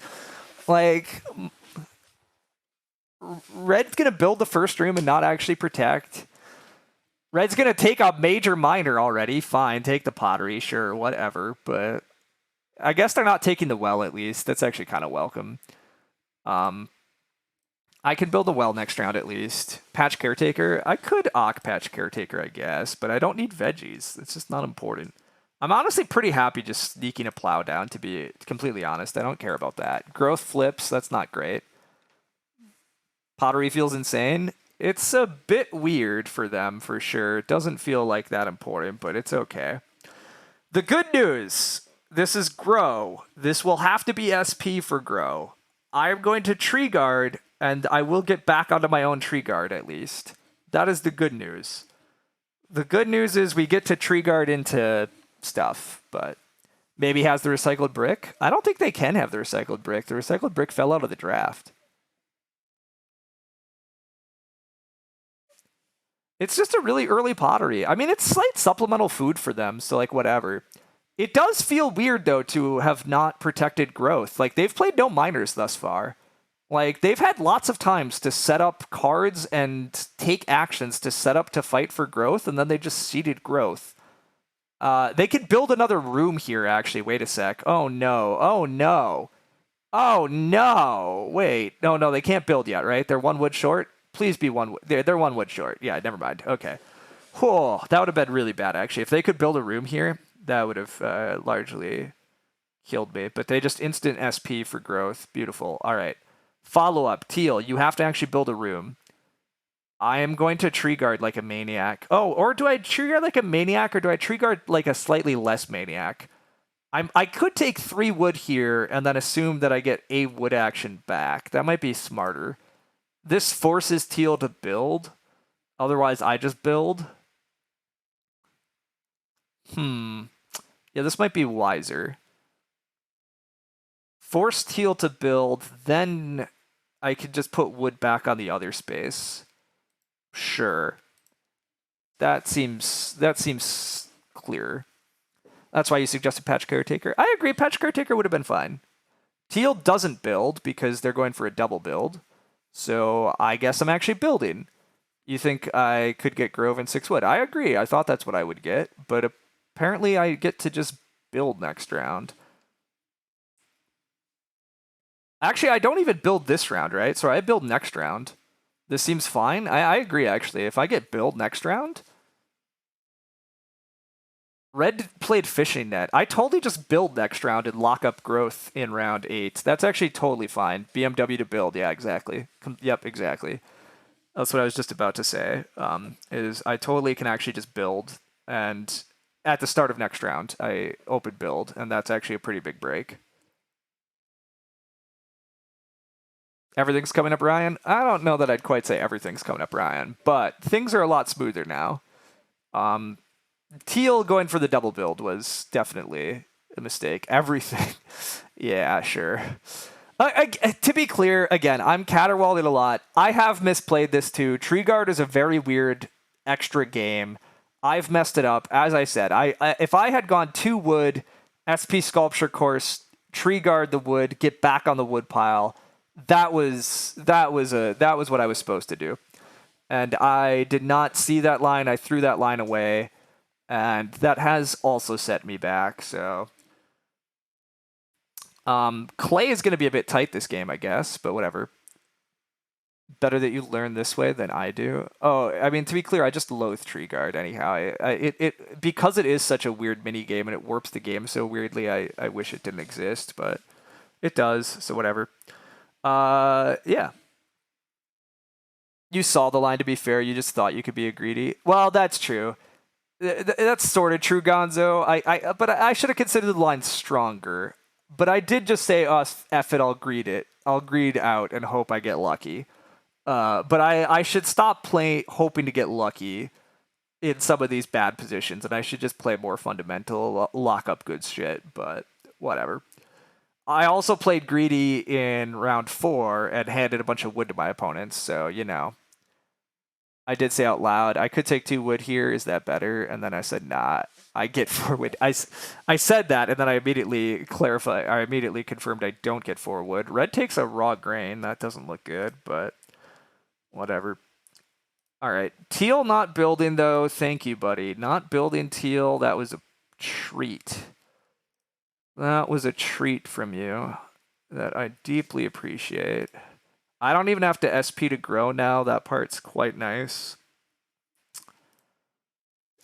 Like Red's gonna build the first room and not actually protect. Red's gonna take a major miner already. Fine, take the pottery, sure, whatever. But I guess they're not taking the well at least. That's actually kind of welcome. I can build a well next round at least. Patch Caretaker. I could Ock Patch Caretaker, I guess, but I don't need veggies. It's just not important. I'm honestly pretty happy just sneaking a plow down, to be completely honest. I don't care about that. Growth flips, that's not great. Pottery feels insane. It's a bit weird for them, for sure. It doesn't feel like that important, but it's okay. The good news, this is Grow. This will have to be SP for Grow. I'm going to Tree Guard, and I will get back onto my own Tree Guard at least. That is the good news. The good news is we get to Tree Guard into stuff, but maybe has the recycled brick. I don't think they can have the recycled brick. The recycled brick fell out of the draft. It's just a really early pottery. I mean, it's slight supplemental food for them, so like whatever. It does feel weird though to have not protected growth. Like they've played no miners thus far. Like they've had lots of times to set up cards and take actions to set up to fight for growth, and then they just seeded growth. They could build another room here, actually. Wait a sec. Oh no. Oh no. Oh no. Wait. No, they can't build yet, right? They're 1 wood short. Please be one. They're 1 wood short. Yeah, never mind. Okay. Whoa, that would have been really bad, actually. If they could build a room here, that would have largely killed me. But they just instant SP for growth. Beautiful. All right. Follow up. Teal, you have to actually build a room. I am going to tree guard like a maniac. Oh, or do I tree guard like a maniac, or do I tree guard like a slightly less maniac? I could take 3 wood here and then assume that I get a wood action back. That might be smarter. This forces Teal to build. Otherwise, I just build. Yeah, this might be wiser. Force Teal to build, then I could just put wood back on the other space. Sure. That seems clear. That's why you suggested Patch Caretaker. I agree, Patch Caretaker would have been fine. Teal doesn't build because they're going for a double build. So I guess I'm actually building. You think I could get Grove and 6 wood? I agree. I thought that's what I would get, but apparently I get to just build next round. Actually, I don't even build this round, right? So I build next round. This seems fine. I agree, actually. If I get build next round... Red played fishing net. I totally just build next round and lock up growth in round 8. That's actually totally fine. BMW to build. Yeah, exactly. Yep, exactly. That's what I was just about to say. Is I totally can actually just build, and at the start of next round, I open build, and that's actually a pretty big break. Everything's coming up, Ryan? I don't know that I'd quite say everything's coming up, Ryan, but things are a lot smoother now. Teal going for the double build was definitely a mistake. Everything. Yeah, sure. To be clear, again, I'm caterwauling a lot. I have misplayed this too. Tree Guard is a very weird extra game. I've messed it up. As I said, if I had gone 2 wood, SP Sculpture Course, Tree Guard the wood, get back on the wood pile, that was what I was supposed to do. And I did not see that line. I threw that line away. And that has also set me back, so... Clay is going to be a bit tight this game, I guess, but whatever. Better that you learn this way than I do. Oh, I mean, to be clear, I just loathe Tree Guard anyhow. Because it is such a weird mini game and it warps the game so weirdly, I wish it didn't exist, but it does, so whatever. Yeah. You saw the line, to be fair. You just thought you could be a greedy. Well, that's true. That's sort of true, Gonzo. But I should have considered the line stronger. But I did just say, "Oh, F it, I'll greed it. I'll greed out and hope I get lucky." But I should stop playing hoping to get lucky in some of these bad positions, and I should just play more fundamental, lock up good shit. But whatever. I also played greedy in round 4 and handed a bunch of wood to my opponents, so I did say out loud, I could take 2 wood here. Is that better? And then I said, nah, I get 4 wood. I said that, and then I immediately clarified. I immediately confirmed I don't get 4 wood. Red takes a raw grain. That doesn't look good, but whatever. All right. Teal not building, though. Thank you, buddy. Not building teal. That was a treat. That was a treat from you that I deeply appreciate. I don't even have to SP to grow now. That part's quite nice.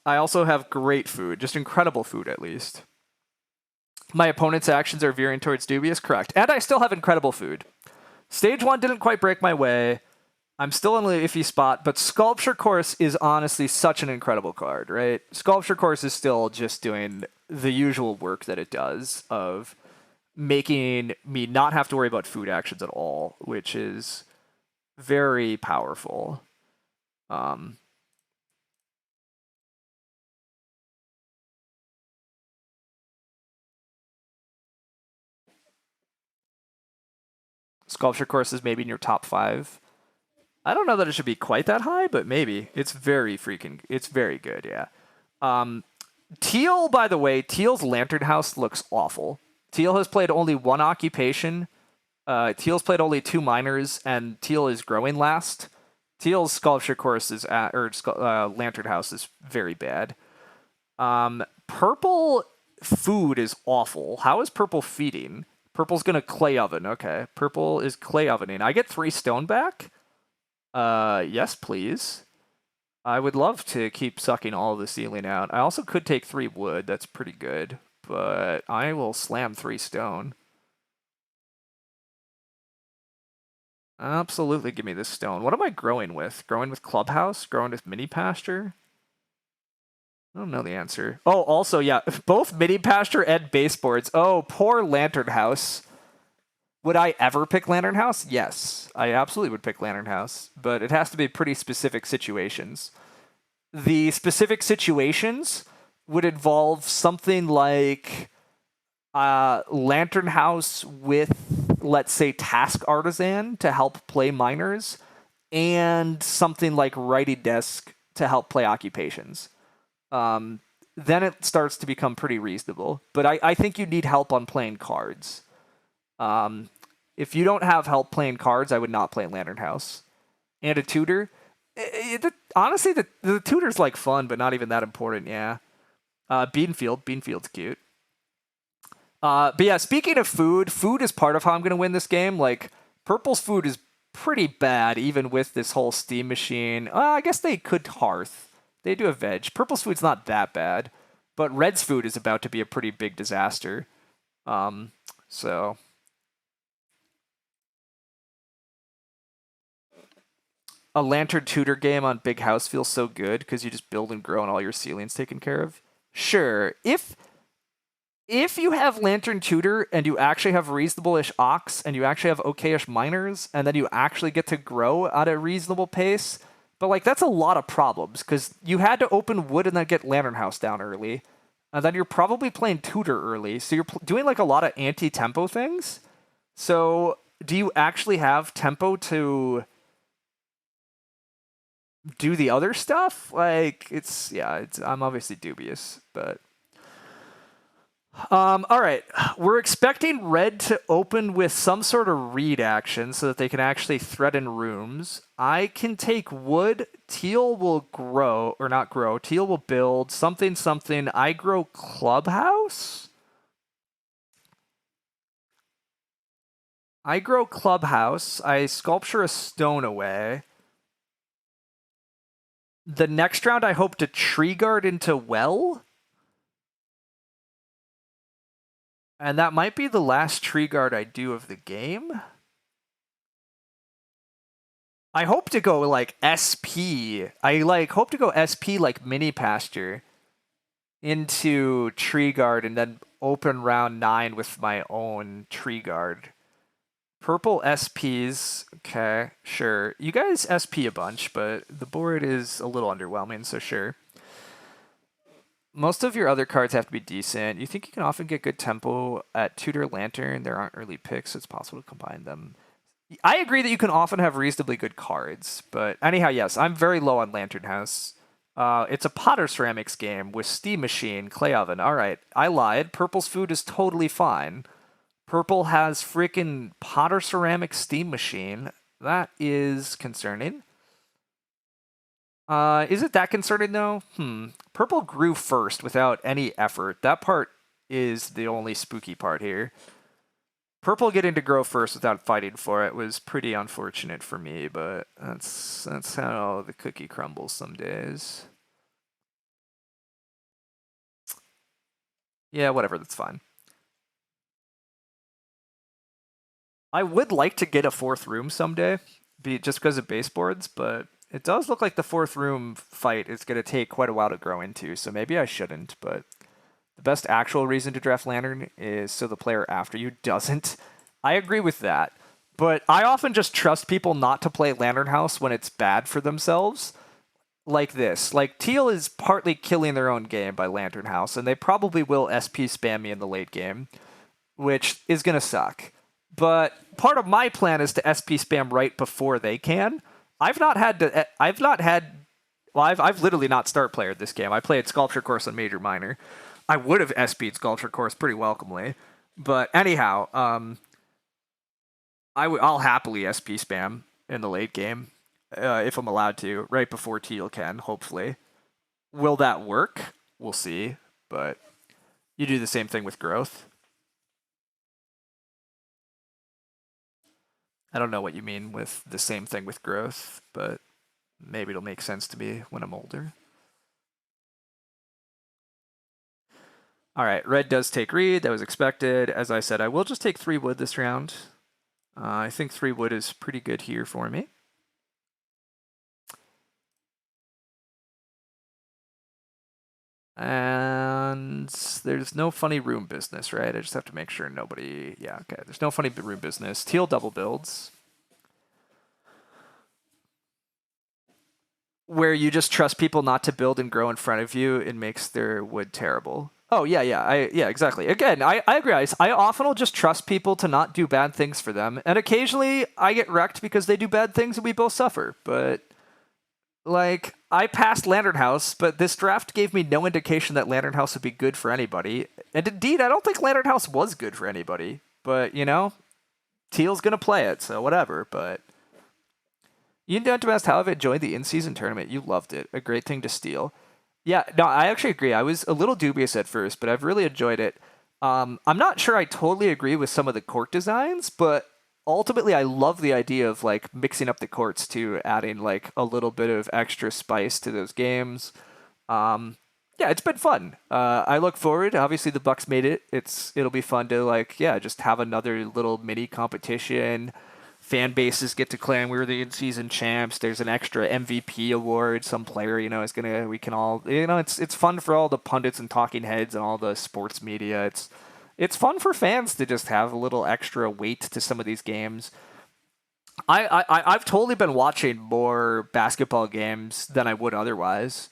I also have great food, just incredible food at least. My opponent's actions are veering towards dubious, correct. And I still have incredible food. Stage 1 didn't quite break my way. I'm still in an iffy spot, but Sculpture Course is honestly such an incredible card, right? Sculpture Course is still just doing the usual work that it does of making me not have to worry about food actions at all, which is very powerful. Sculpture Course is maybe in your top 5. I don't know that it should be quite that high, but maybe. It's very good, yeah. Teal, by the way, Teal's Lantern House looks awful. Teal has played only 1 occupation. Teal's played only 2 minors, and Teal is growing last. Teal's Sculpture Course is Lantern House is very bad. Purple food is awful. How is purple feeding? Purple's gonna clay oven. Okay, purple is clay ovening. I get 3 stone back. Yes, please. I would love to keep sucking all the ceiling out. I also could take 3 wood. That's pretty good. But I will slam 3 stone. Absolutely give me this stone. What am I growing with? Growing with Clubhouse? Growing with Mini Pasture? I don't know the answer. Oh, also, yeah, both Mini Pasture and baseboards. Oh, poor Lantern House. Would I ever pick Lantern House? Yes, I absolutely would pick Lantern House, but it has to be pretty specific situations. The specific situations would involve something like Lantern House with, let's say, Task Artisan to help play minors, and something like Righty Desk to help play occupations. Then it starts to become pretty reasonable. But I think you need help on playing cards. If you don't have help playing cards, I would not play Lantern House. And a tutor. Honestly, the tutor's like fun, but not even that important, yeah. Beanfield's cute. But yeah, speaking of food is part of how I'm going to win this game. Like, Purple's food is pretty bad, even with this whole steam machine. I guess they could hearth. They do have veg. Purple's food's not that bad, but Red's food is about to be a pretty big disaster. So... A Lantern Tutor game on Big House feels so good because you just build and grow and all your ceilings taken care of. Sure, if you have Lantern Tutor and you actually have reasonable-ish ox and you actually have okay-ish miners and then you actually get to grow at a reasonable pace, but like that's a lot of problems because you had to open wood and then get Lantern House down early, and then you're probably playing Tutor early, so you're doing like a lot of anti-tempo things. So do you actually have tempo to do the other stuff? Like, I'm obviously dubious, but all right, we're expecting Red to open with some sort of read action so that they can actually threaten rooms. I can take wood. Teal will grow, or not grow. Teal will build something. I grow Clubhouse. I sculpture a stone away. The next round, I hope to tree guard into well. And that might be the last tree guard I do of the game. I hope to go like SP. I hope to go SP like Mini Pasture. into tree guard and then open round 9 with my own tree guard. Purple SPs, okay, sure. You guys SP a bunch, but the board is a little underwhelming, so sure. Most of your other cards have to be decent. You think you can often get good tempo at Tutor Lantern. There aren't early picks, so it's possible to combine them. I agree that you can often have reasonably good cards, but anyhow, yes, I'm very low on Lantern House. It's a Potter Ceramics game with Steam Machine, Clay Oven. All right, I lied. Purple's food is totally fine. Purple has freaking Potter Ceramics Steam Machine. That is concerning. Is it that concerning though? Purple grew first without any effort. That part is the only spooky part here. Purple getting to grow first without fighting for it was pretty unfortunate for me, but that's how the cookie crumbles some days. Yeah, whatever, that's fine. I would like to get a 4th room someday, just because of baseboards, but it does look like the 4th room fight is going to take quite a while to grow into, so maybe I shouldn't, but the best actual reason to draft Lantern is so the player after you doesn't. I agree with that, but I often just trust people not to play Lantern House when it's bad for themselves. Like this. Like, Teal is partly killing their own game by Lantern House, and they probably will SP spam me in the late game, which is going to suck. But part of my plan is to SP spam right before they can. I've literally not start playered this game. I played Sculpture Course on Major Minor. I would have SP'd Sculpture Course pretty welcomely. But anyhow, I'll happily SP spam in the late game if I'm allowed to, right before Teal can, hopefully. Will that work? We'll see. But you do the same thing with growth. I don't know what you mean with the same thing with growth, but maybe it'll make sense to me when I'm older. All right, red does take reed. That was expected. As I said, I will just take 3 wood this round. I think 3 wood is pretty good here for me. And there's no funny room business, right? I just have to make sure nobody... Yeah, okay. There's no funny room business. Teal double builds. Where you just trust people not to build and grow in front of you, it makes their wood terrible. Oh, yeah, exactly. Again, I agree. I often will just trust people to not do bad things for them. And occasionally I get wrecked because they do bad things and we both suffer. But, like, I passed Lantern House, but this draft gave me no indication that Lantern House would be good for anybody. And indeed, I don't think Lantern House was good for anybody. But, you know, Teal's going to play it, so whatever. But you didn't have to ask how I've enjoyed the in-season tournament. You loved it. A great thing to steal. Yeah, no, I actually agree. I was a little dubious at first, but I've really enjoyed it. I'm not sure I totally agree with some of the court designs, but ultimately I love the idea of like mixing up the courts to adding like a little bit of extra spice to those games. Yeah, it's been fun. I look forward. Obviously, the Bucks made it. It'll be fun to like just have another little mini competition. Fan bases get to claim we were the in-season champs. There's an extra MVP award. Some player, is gonna. We can all, it's fun for all the pundits and talking heads and all the sports media. It's fun for fans to just have a little extra weight to some of these games. I've totally been watching more basketball games than I would otherwise.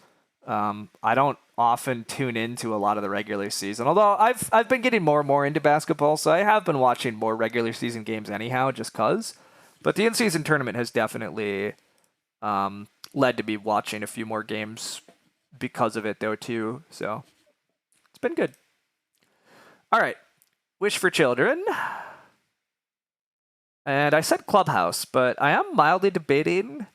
I don't often tune into a lot of the regular season, although I've been getting more and more into basketball, so I have been watching more regular season games anyhow, just cause. But the in-season tournament has definitely led to me watching a few more games because of it, though, too. So it's been good. All right, Wish for Children. And I said Clubhouse, but I am mildly debating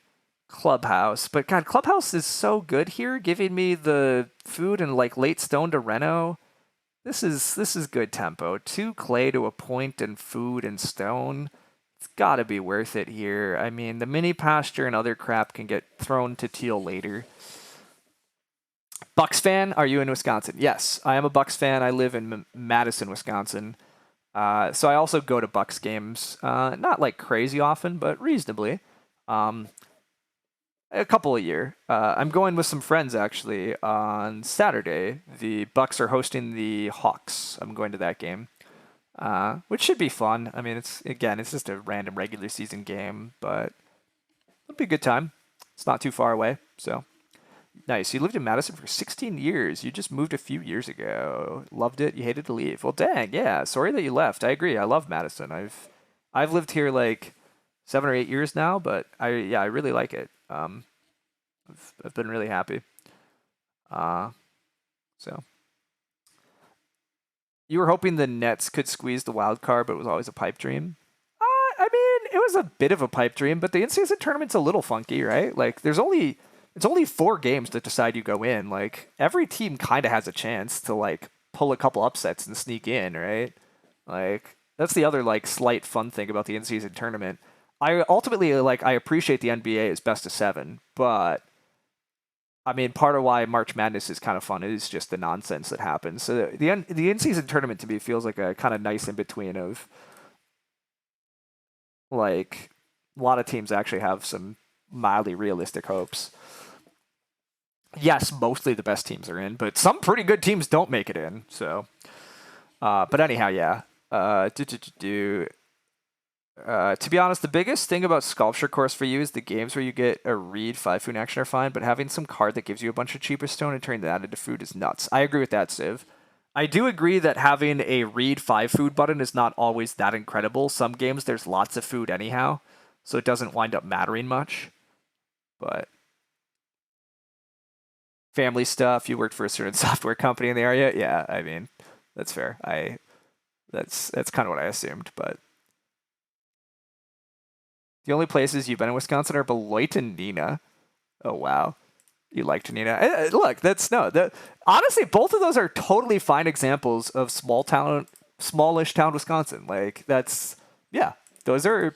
Clubhouse. But God, Clubhouse is so good here, giving me the food and like late stone to Reno. This is good tempo. 2 clay to a point and food and stone. It's gotta be worth it here. I mean, the mini pasture and other crap can get thrown to Teal later. Bucks fan? Are you in Wisconsin? Yes, I am a Bucks fan. I live in Madison, Wisconsin. So I also go to Bucks games. Not like crazy often, but reasonably. A couple a year. I'm going with some friends actually on Saturday. The Bucks are hosting the Hawks. I'm going to that game, which should be fun. I mean, it's just a random regular season game, but it'll be a good time. It's not too far away, so nice. You lived in Madison for 16 years. You just moved a few years ago. Loved it. You hated to leave. Well, dang, yeah. Sorry that you left. I agree. I love Madison. I've lived here like 7 or 8 years now, but I really like it. I've been really happy. Uh, so you were hoping the Nets could squeeze the wild card, but it was always a pipe dream. I mean, it was a bit of a pipe dream, but the in-season tournament's a little funky, right? Like, it's only 4 games that decide you go in. Like, every team kind of has a chance to like pull a couple upsets and sneak in, right? Like, that's the other like slight fun thing about the in-season tournament. I ultimately like I appreciate the NBA as best of 7, but I mean, part of why March Madness is kind of fun is just the nonsense that happens. So the in-season tournament to me feels like a kind of nice in between of like a lot of teams actually have some mildly realistic hopes. Yes, mostly the best teams are in, but some pretty good teams don't make it in. So, but anyhow, yeah. To be honest, the biggest thing about Sculpture Course for you is the games where you get a reed 5 food action are fine, but having some card that gives you a bunch of cheaper stone and turning that into food is nuts. I agree with that, Civ. I do agree that having a reed 5 food button is not always that incredible. Some games there's lots of food anyhow, so it doesn't wind up mattering much. But family stuff, you worked for a certain software company in the area, yeah, I mean, that's fair. That's kind of what I assumed, but the only places you've been in Wisconsin are Beloit and Neenah. Oh wow, you liked Neenah. Look, that's no. Honestly, both of those are totally fine examples of smallish town Wisconsin. Like that's yeah, those are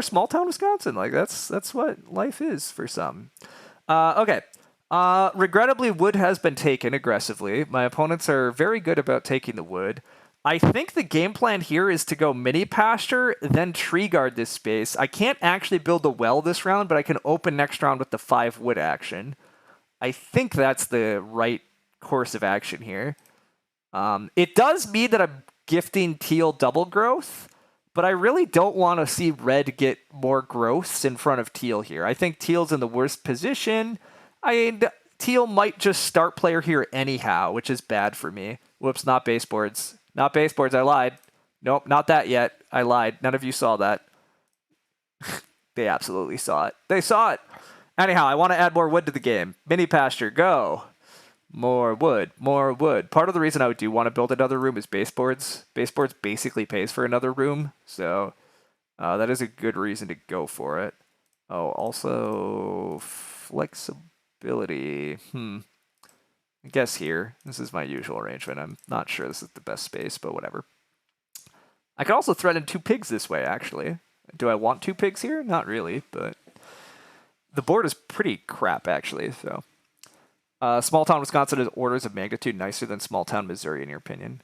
small town Wisconsin. Like that's what life is for some. Okay. Regrettably, wood has been taken aggressively. My opponents are very good about taking the wood. I think the game plan here is to go mini pasture, then tree guard this space. I can't actually build a well this round, but I can open next round with the 5 wood action. I think that's the right course of action here. It does mean that I'm gifting teal double growth, but I really don't want to see red get more growths in front of teal here. I think teal's in the worst position. Teal might just start player here anyhow, which is bad for me. Whoops, not baseboards. Not baseboards, I lied. Nope, not that yet. I lied. None of you saw that. They absolutely saw it. They saw it. Anyhow, I want to add more wood to the game. Mini pasture, go. More wood, more wood. Part of the reason I do want to build another room is baseboards. Baseboards basically pays for another room, so that is a good reason to go for it. Oh, also flexibility. I guess here. This is my usual arrangement. I'm not sure this is the best space, but whatever. I could also threaten 2 pigs this way, actually. Do I want 2 pigs here? Not really, but the board is pretty crap, actually. So, small town Wisconsin is orders of magnitude nicer than small town Missouri, in your opinion.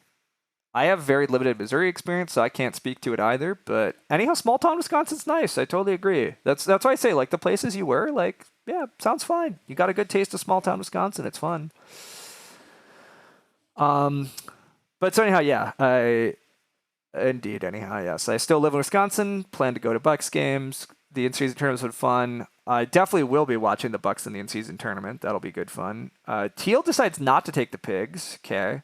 I have very limited Missouri experience, so I can't speak to it either. But anyhow, small town Wisconsin's nice. I totally agree. That's why I say like the places you were, like yeah, sounds fine. You got a good taste of small town Wisconsin. It's fun. But so anyhow, yeah, anyhow, yes. I still live in Wisconsin, plan to go to Bucks games. The in-season tournament's been fun. I definitely will be watching the Bucks in the in-season tournament. That'll be good fun. Teal decides not to take the pigs. Okay.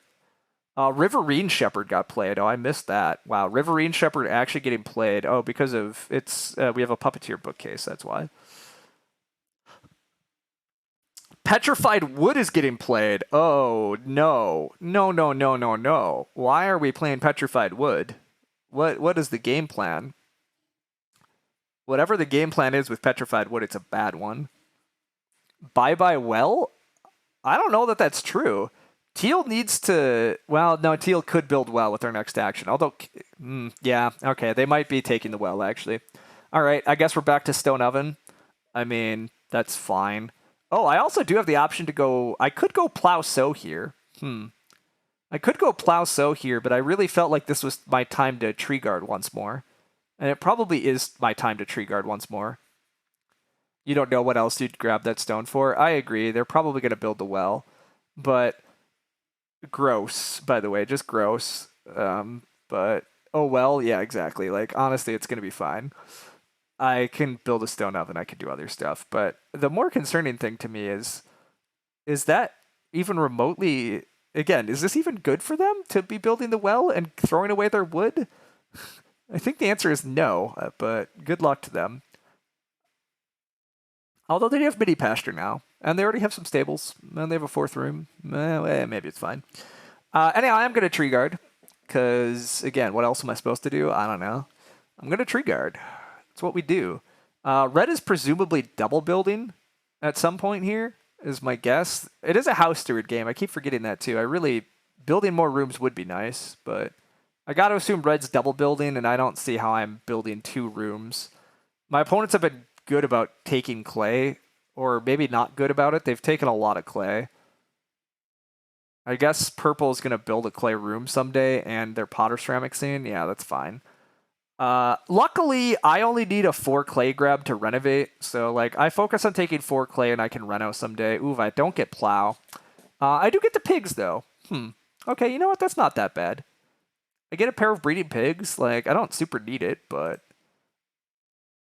Riverine Shepherd got played. Oh, I missed that. Wow, Riverine Shepherd actually getting played. Oh, because of it's we have a puppeteer bookcase. That's why. Petrified Wood is getting played. Oh, no. No, no, no, no, no. Why are we playing Petrified Wood? What is the game plan? Whatever the game plan is with Petrified Wood, it's a bad one. Bye-bye well? I don't know that that's true. Teal needs to... Well, no, Teal could build well with their next action. Although, yeah, okay, they might be taking the well, actually. All right, I guess we're back to Stone Oven. I mean, that's fine. Oh, I also do have the option to go... I could go Plow Sow here. I could go Plow Sow here, but I really felt like this was my time to Tree Guard once more. And it probably is my time to Tree Guard once more. You don't know what else you'd grab that stone for. I agree. They're probably going to build the well, but gross, by the way, just gross. But oh well, yeah, exactly. Like honestly, it's going to be fine. I can build a stone oven. I can do other stuff. But the more concerning thing to me is that even remotely, again, is this even good for them to be building the well and throwing away their wood? I think the answer is no, but good luck to them. Although they have mini pasture now, and they already have some stables, and they have a fourth room. Maybe it's fine. Anyhow, I'm going to tree guard, because, again, what else am I supposed to do? I don't know. I'm going to tree guard. That's what we do. Red is presumably double building at some point here, is my guess. It is a house steward game. I keep forgetting that, too. Building more rooms would be nice, but I got to assume Red's double building, and I don't see how I'm building 2 rooms. My opponents have been good about taking clay, or maybe not good about it. They've taken a lot of clay. I guess purple is going to build a clay room someday, and their potter ceramic scene. Yeah, that's fine. Luckily, I only need a 4 clay grab to renovate, so like I focus on taking 4 clay, and I can reno someday. Ooh, I don't get plow. I do get the pigs though. Okay, you know what? That's not that bad. I get a pair of breeding pigs. Like I don't super need it, but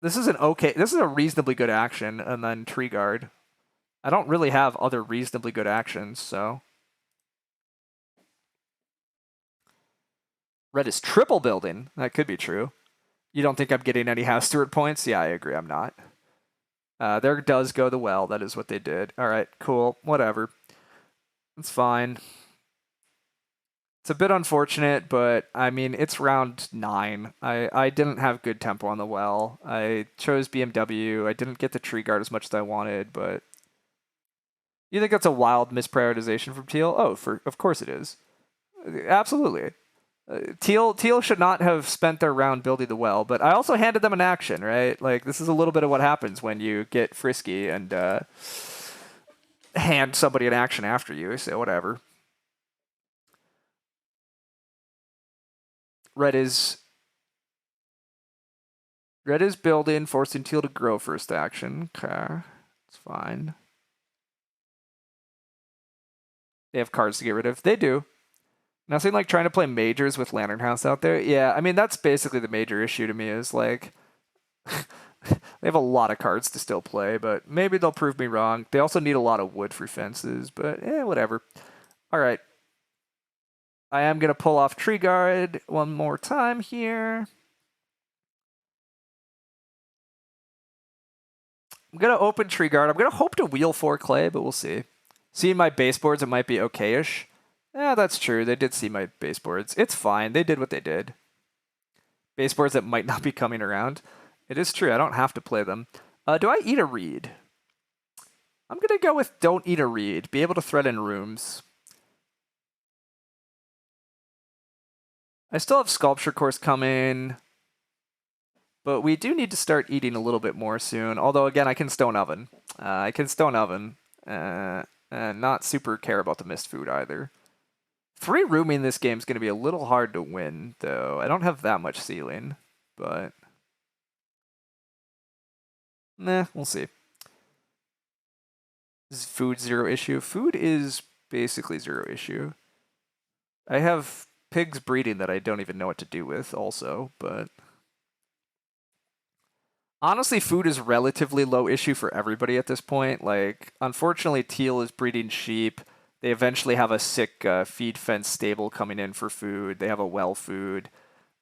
this is a reasonably good action, and then tree guard. I don't really have other reasonably good actions, so. Red is triple building. That could be true. You don't think I'm getting any house steward points? Yeah, I agree. I'm not. There does go the well. That is what they did. All right, cool. Whatever. It's fine. It's a bit unfortunate, but I mean, it's round 9. I didn't have good tempo on the well. I chose BMW. I didn't get the tree guard as much as I wanted, but you think that's a wild misprioritization from Teal? Oh, of course it is. Absolutely. Teal should not have spent their round building the well, but I also handed them an action, right? Like this is a little bit of what happens when you get frisky and hand somebody an action after you. So whatever. Red is building, forcing Teal to grow first action. Okay, it's fine. They have cards to get rid of. They do. Nothing like trying to play majors with Lantern House out there. Yeah, I mean that's basically the major issue to me is like they have a lot of cards to still play, but maybe they'll prove me wrong. They also need a lot of wood for fences, but whatever. All right. I am going to pull off Tree Guard one more time here. I'm going to open Tree Guard. I'm going to hope to wheel 4 clay, but we'll see. Seeing my baseboards, it might be okay-ish. Yeah, that's true. They did see my baseboards. It's fine. They did what they did. Baseboards that might not be coming around. It is true. I don't have to play them. Do I eat a reed? I'm going to go with don't eat a reed. Be able to thread in rooms. I still have Sculpture Course coming. But we do need to start eating a little bit more soon. Although, again, I can Stone Oven. And not super care about the missed food either. 3 rooming this game is going to be a little hard to win, though. I don't have that much ceiling, but we'll see. Is food 0 issue? Food is basically 0 issue. I have pigs breeding that I don't even know what to do with also, but honestly, food is relatively low issue for everybody at this point. Like, unfortunately, Teal is breeding sheep. They eventually have a sick feed fence stable coming in for food. They have a well food.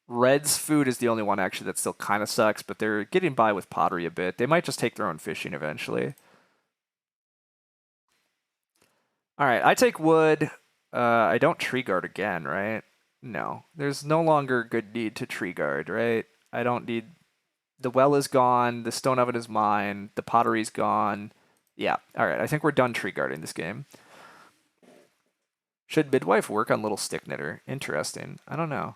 Red's food is the only one actually that still kind of sucks, but they're getting by with pottery a bit. They might just take their own fishing eventually. All right, I take wood. I don't tree guard again, right? No, there's no longer good need to tree guard, right? I don't need. The well is gone. The stone oven is mine. The pottery's gone. Yeah, all right. I think we're done tree guarding this game. Should midwife work on little stick knitter? Interesting. I don't know.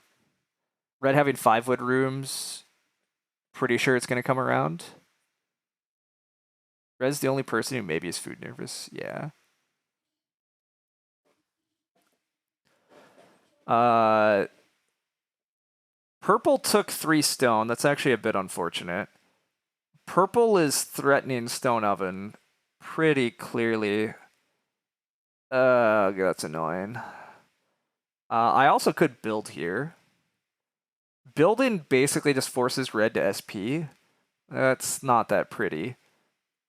Red having 5 wood rooms. Pretty sure it's going to come around. Red's the only person who maybe is food nervous. Yeah. Purple took 3 stone. That's actually a bit unfortunate. Purple is threatening stone oven pretty clearly. That's annoying. I also could build here. Building basically just forces red to SP. That's not that pretty.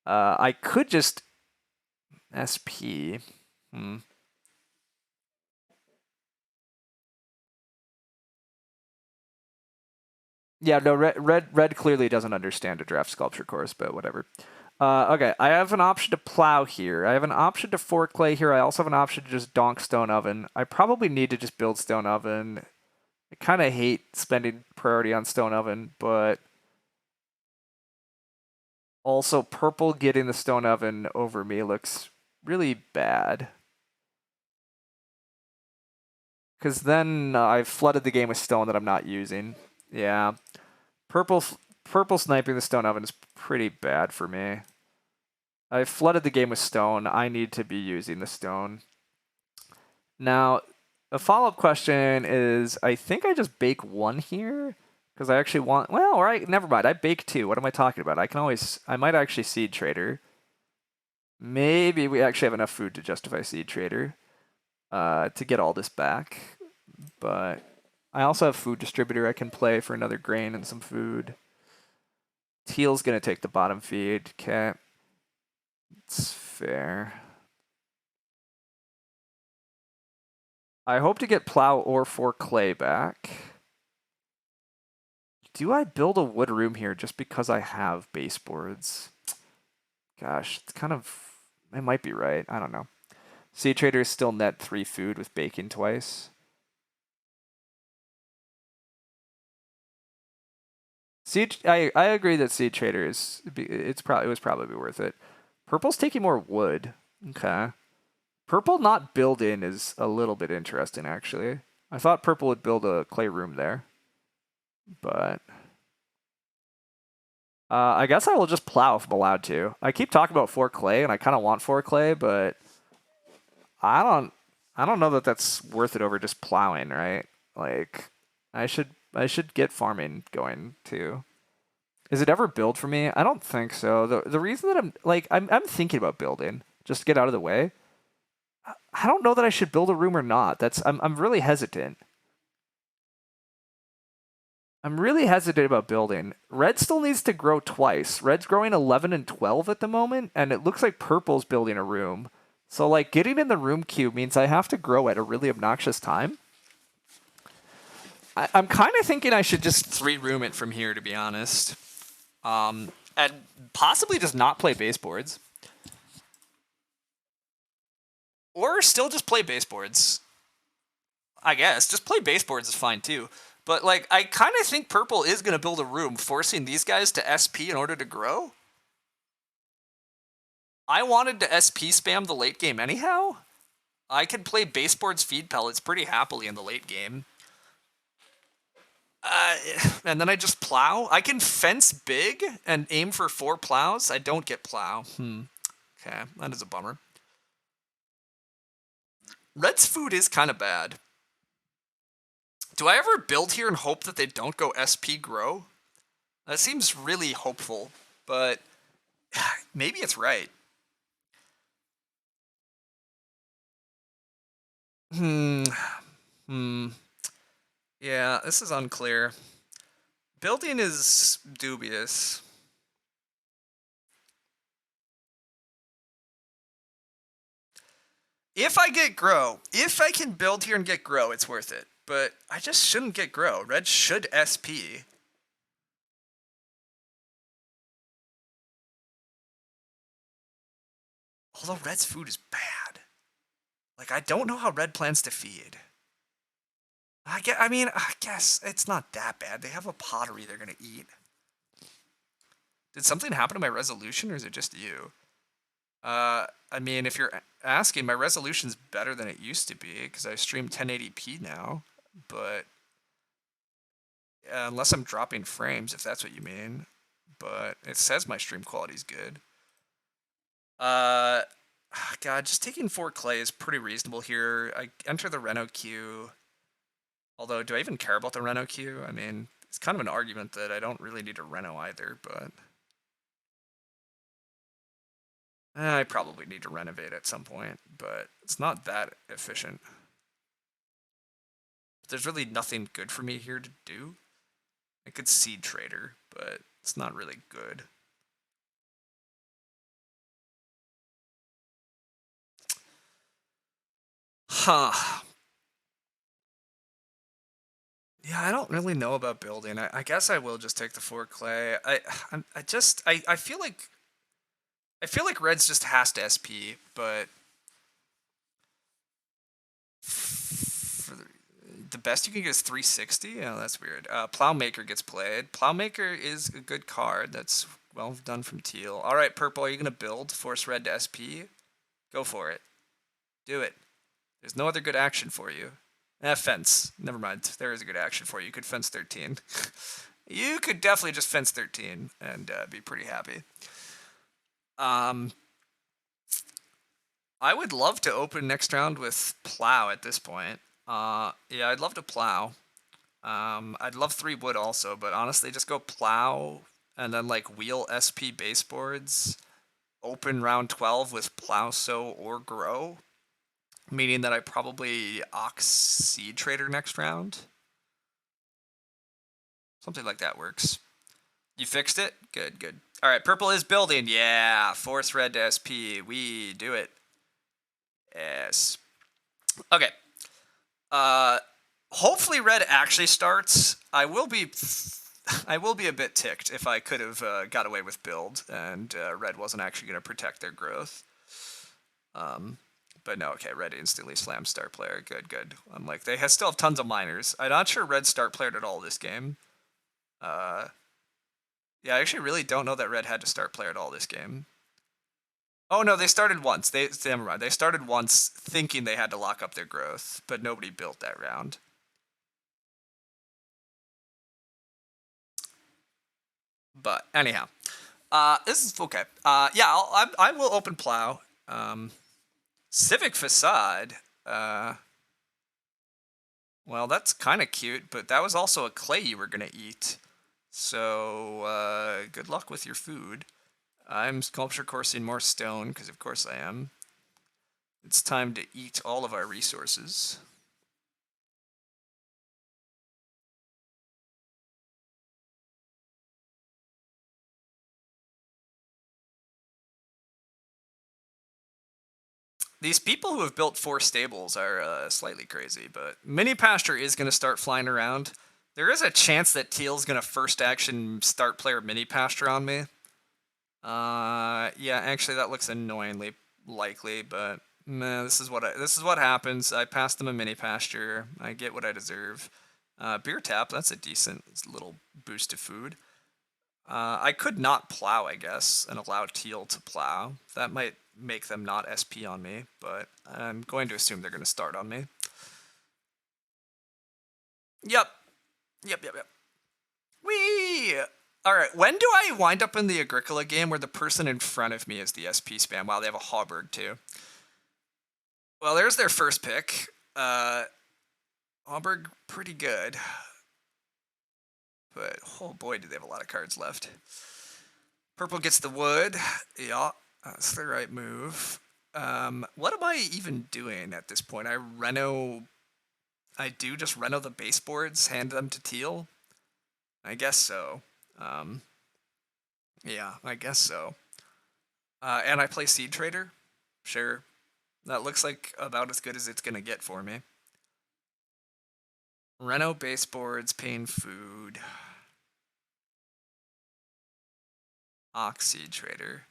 I could just SP. Yeah, no, red clearly doesn't understand a draft sculpture course, but whatever. Okay, I have an option to plow here. I have an option to fork clay here. I also have an option to just donk stone oven. I probably need to just build stone oven. I kind of hate spending priority on stone oven, but also purple getting the stone oven over me looks really bad. Because then I've flooded the game with stone that I'm not using. Yeah. Purple sniping the stone oven is pretty bad for me. I flooded the game with stone. I need to be using the stone. Now, a follow-up question is, I think I just bake one here because I actually want. Well, all right, never mind. I bake two. What am I talking about? I might actually seed trader. Maybe we actually have enough food to justify seed trader to get all this back. But I also have food distributor I can play for another grain and some food. Teal's gonna take the bottom feed. Okay. It's fair. I hope to get plow or fork clay back. Do I build a wood room here just because I have baseboards? Gosh, it's kind of... It might be right. I don't know. Seed trader is still net 3 food with bacon twice. I agree that seed trader is... it was probably worth it. Purple's taking more wood. Okay. Purple not building is a little bit interesting, actually. I thought purple would build a clay room there. But... I guess I will just plow if I'm allowed to. I keep talking about 4 clay, and I kind of want 4 clay, but I don't know that that's worth it over just plowing, right? Like, I should get farming going too. Is it ever build for me? I don't think so. The reason that I'm thinking about building just to get out of the way. I don't know that I should build a room or not. I'm really hesitant. I'm really hesitant about building. Red still needs to grow twice. Red's growing 11 and 12 at the moment, and it looks like purple's building a room. So, like, getting in the room queue means I have to grow at a really obnoxious time. I'm kind of thinking I should just 3-room it from here, to be honest. And possibly just not play baseboards. Or still just play baseboards. I guess. Just play baseboards is fine, too. But, like, I kind of think purple is going to build a room, forcing these guys to SP in order to grow. I wanted to SP spam the late game anyhow. I could play baseboards feed pellets pretty happily in the late game. And then I just plow. I can fence big and aim for 4 plows. I don't get plow. Okay, that is a bummer. Red's food is kind of bad. Do I ever build here and hope that they don't go SP grow? That seems really hopeful, but maybe it's right. Yeah, this is unclear. Building is dubious. If I get grow, if I can build here and get grow, it's worth it. But I just shouldn't get grow. Red should SP. Although Red's food is bad. Like, I don't know how Red plans to feed. I guess it's not that bad. They have a pottery they're going to eat. Did something happen to my resolution, or is it just you? I mean, if you're asking, my resolution's better than it used to be, because I stream 1080p now, but... unless I'm dropping frames, if that's what you mean. But it says my stream quality's good. God, just taking 4 clay is pretty reasonable here. I enter the Reno queue. Although, do I even care about the Reno queue? I mean, it's kind of an argument that I don't really need a Reno either, but... I probably need to renovate at some point, but it's not that efficient. There's really nothing good for me here to do. I could seed trader, but it's not really good. Huh. Yeah, I don't really know about building. I guess I will just take the 4 clay. I feel like Reds just has to SP, but for the best you can get is 360. Oh, that's weird. Plowmaker gets played. Plowmaker is a good card. That's well done from Teal. All right, Purple, are you gonna build? Force Red to SP. Go for it. Do it. There's no other good action for you. Fence. Never mind. There is a good action for you. You could fence 13. You could definitely just fence 13 and be pretty happy. Um, I would love to open next round with Plow at this point. Yeah, I'd love to Plow. I'd love 3 wood also, but honestly, just go Plow and then like wheel SP baseboards. Open round 12 with Plow, Sow, or Grow. Meaning that I probably Ox Seed Trader next round. Something like that works. You fixed it? Good, good. All right, purple is building. Yeah, force red to SP. We do it. Yes. Okay. Hopefully red actually starts. I will be a bit ticked if I could have got away with build and red wasn't actually going to protect their growth. But no, okay, red instantly slams star player. Good, good. I'm like, they still have tons of minors. I'm not sure red start playered at all this game. Yeah, I actually really don't know that red had to start player at all this game. Oh no, they started once. Never mind. They started once thinking they had to lock up their growth, but nobody built that round. But anyhow, this is okay. Yeah, I will open plow. Civic facade. Well, that's kind of cute, but that was also a clay you were gonna eat. So good luck with your food. I'm sculpture coursing more stone because of course I am. It's time to eat all of our resources. These people who have built 4 stables are slightly crazy, but Mini Pasture is going to start flying around. There is a chance that Teal's going to first action start player Mini Pasture on me. Yeah, actually that looks annoyingly likely, but meh, this is what happens. I pass them a Mini Pasture. I get what I deserve. Beer Tap, that's a decent little boost of food. I could not plow, I guess, and allow Teal to plow. That might make them not SP on me, but I'm going to assume they're going to start on me. Yep. Yep. Whee! Alright, when do I wind up in the Agricola game where the person in front of me is the SP spam? Wow, they have a Hauberg too. Well, there's their first pick. Hauberg, pretty good. But, oh boy, do they have a lot of cards left. Purple gets the wood. Yeah, that's the right move. What am I even doing at this point? I do just reno the baseboards, hand them to Teal? I guess so. Yeah, I guess so. And I play Seed Trader? Sure. That looks like about as good as it's gonna get for me. Reno baseboards, pain food. Ox Seed Trader.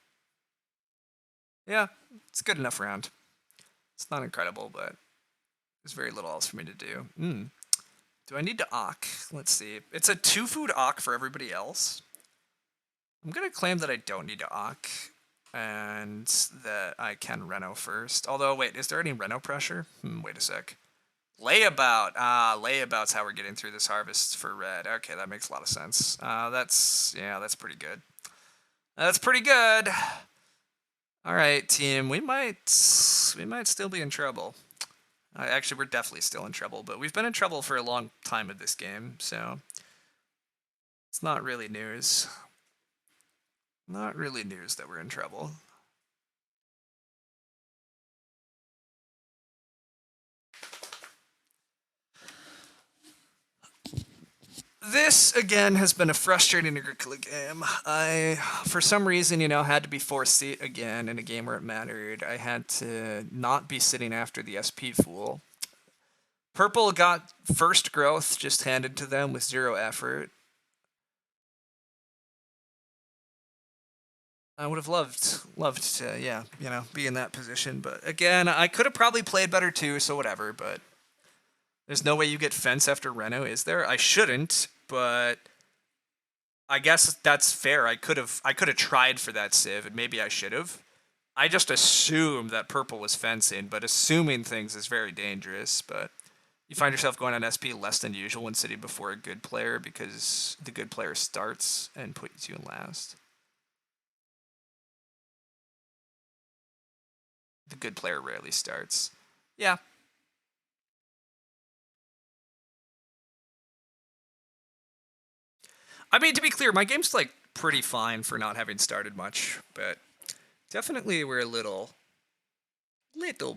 Yeah, it's a good enough round. It's not incredible, but there's very little else for me to do. Do I need to Ock? Let's see. It's a 2 food Ock for everybody else. I'm going to claim that I don't need to Ock and that I can Reno first. Although, wait, is there any Reno pressure? Wait a sec. Layabout. Layabout's how we're getting through this harvest for red. Okay, that makes a lot of sense. That's pretty good. That's pretty good. All right, team. We might still be in trouble. Actually, we're definitely still in trouble, but we've been in trouble for a long time with this game, so it's not really news. Not really news that we're in trouble. This again has been a frustrating Agricola game. I, for some reason, had to be forced seat again in a game where it mattered. I had to not be sitting after the SP fool. Purple got first growth just handed to them with zero effort. I would have loved to, yeah, be in that position. But again, I could have probably played better too, so whatever. But there's no way you get fence after Reno, is there? I shouldn't, but I guess that's fair. I could have tried for that civ, and maybe I should have. I just assumed that purple was fencing, but assuming things is very dangerous. But you find yourself going on SP less than usual when sitting before a good player because the good player starts and puts you in last. The good player rarely starts. Yeah. I mean, to be clear, my game's like pretty fine for not having started much, but definitely we're a little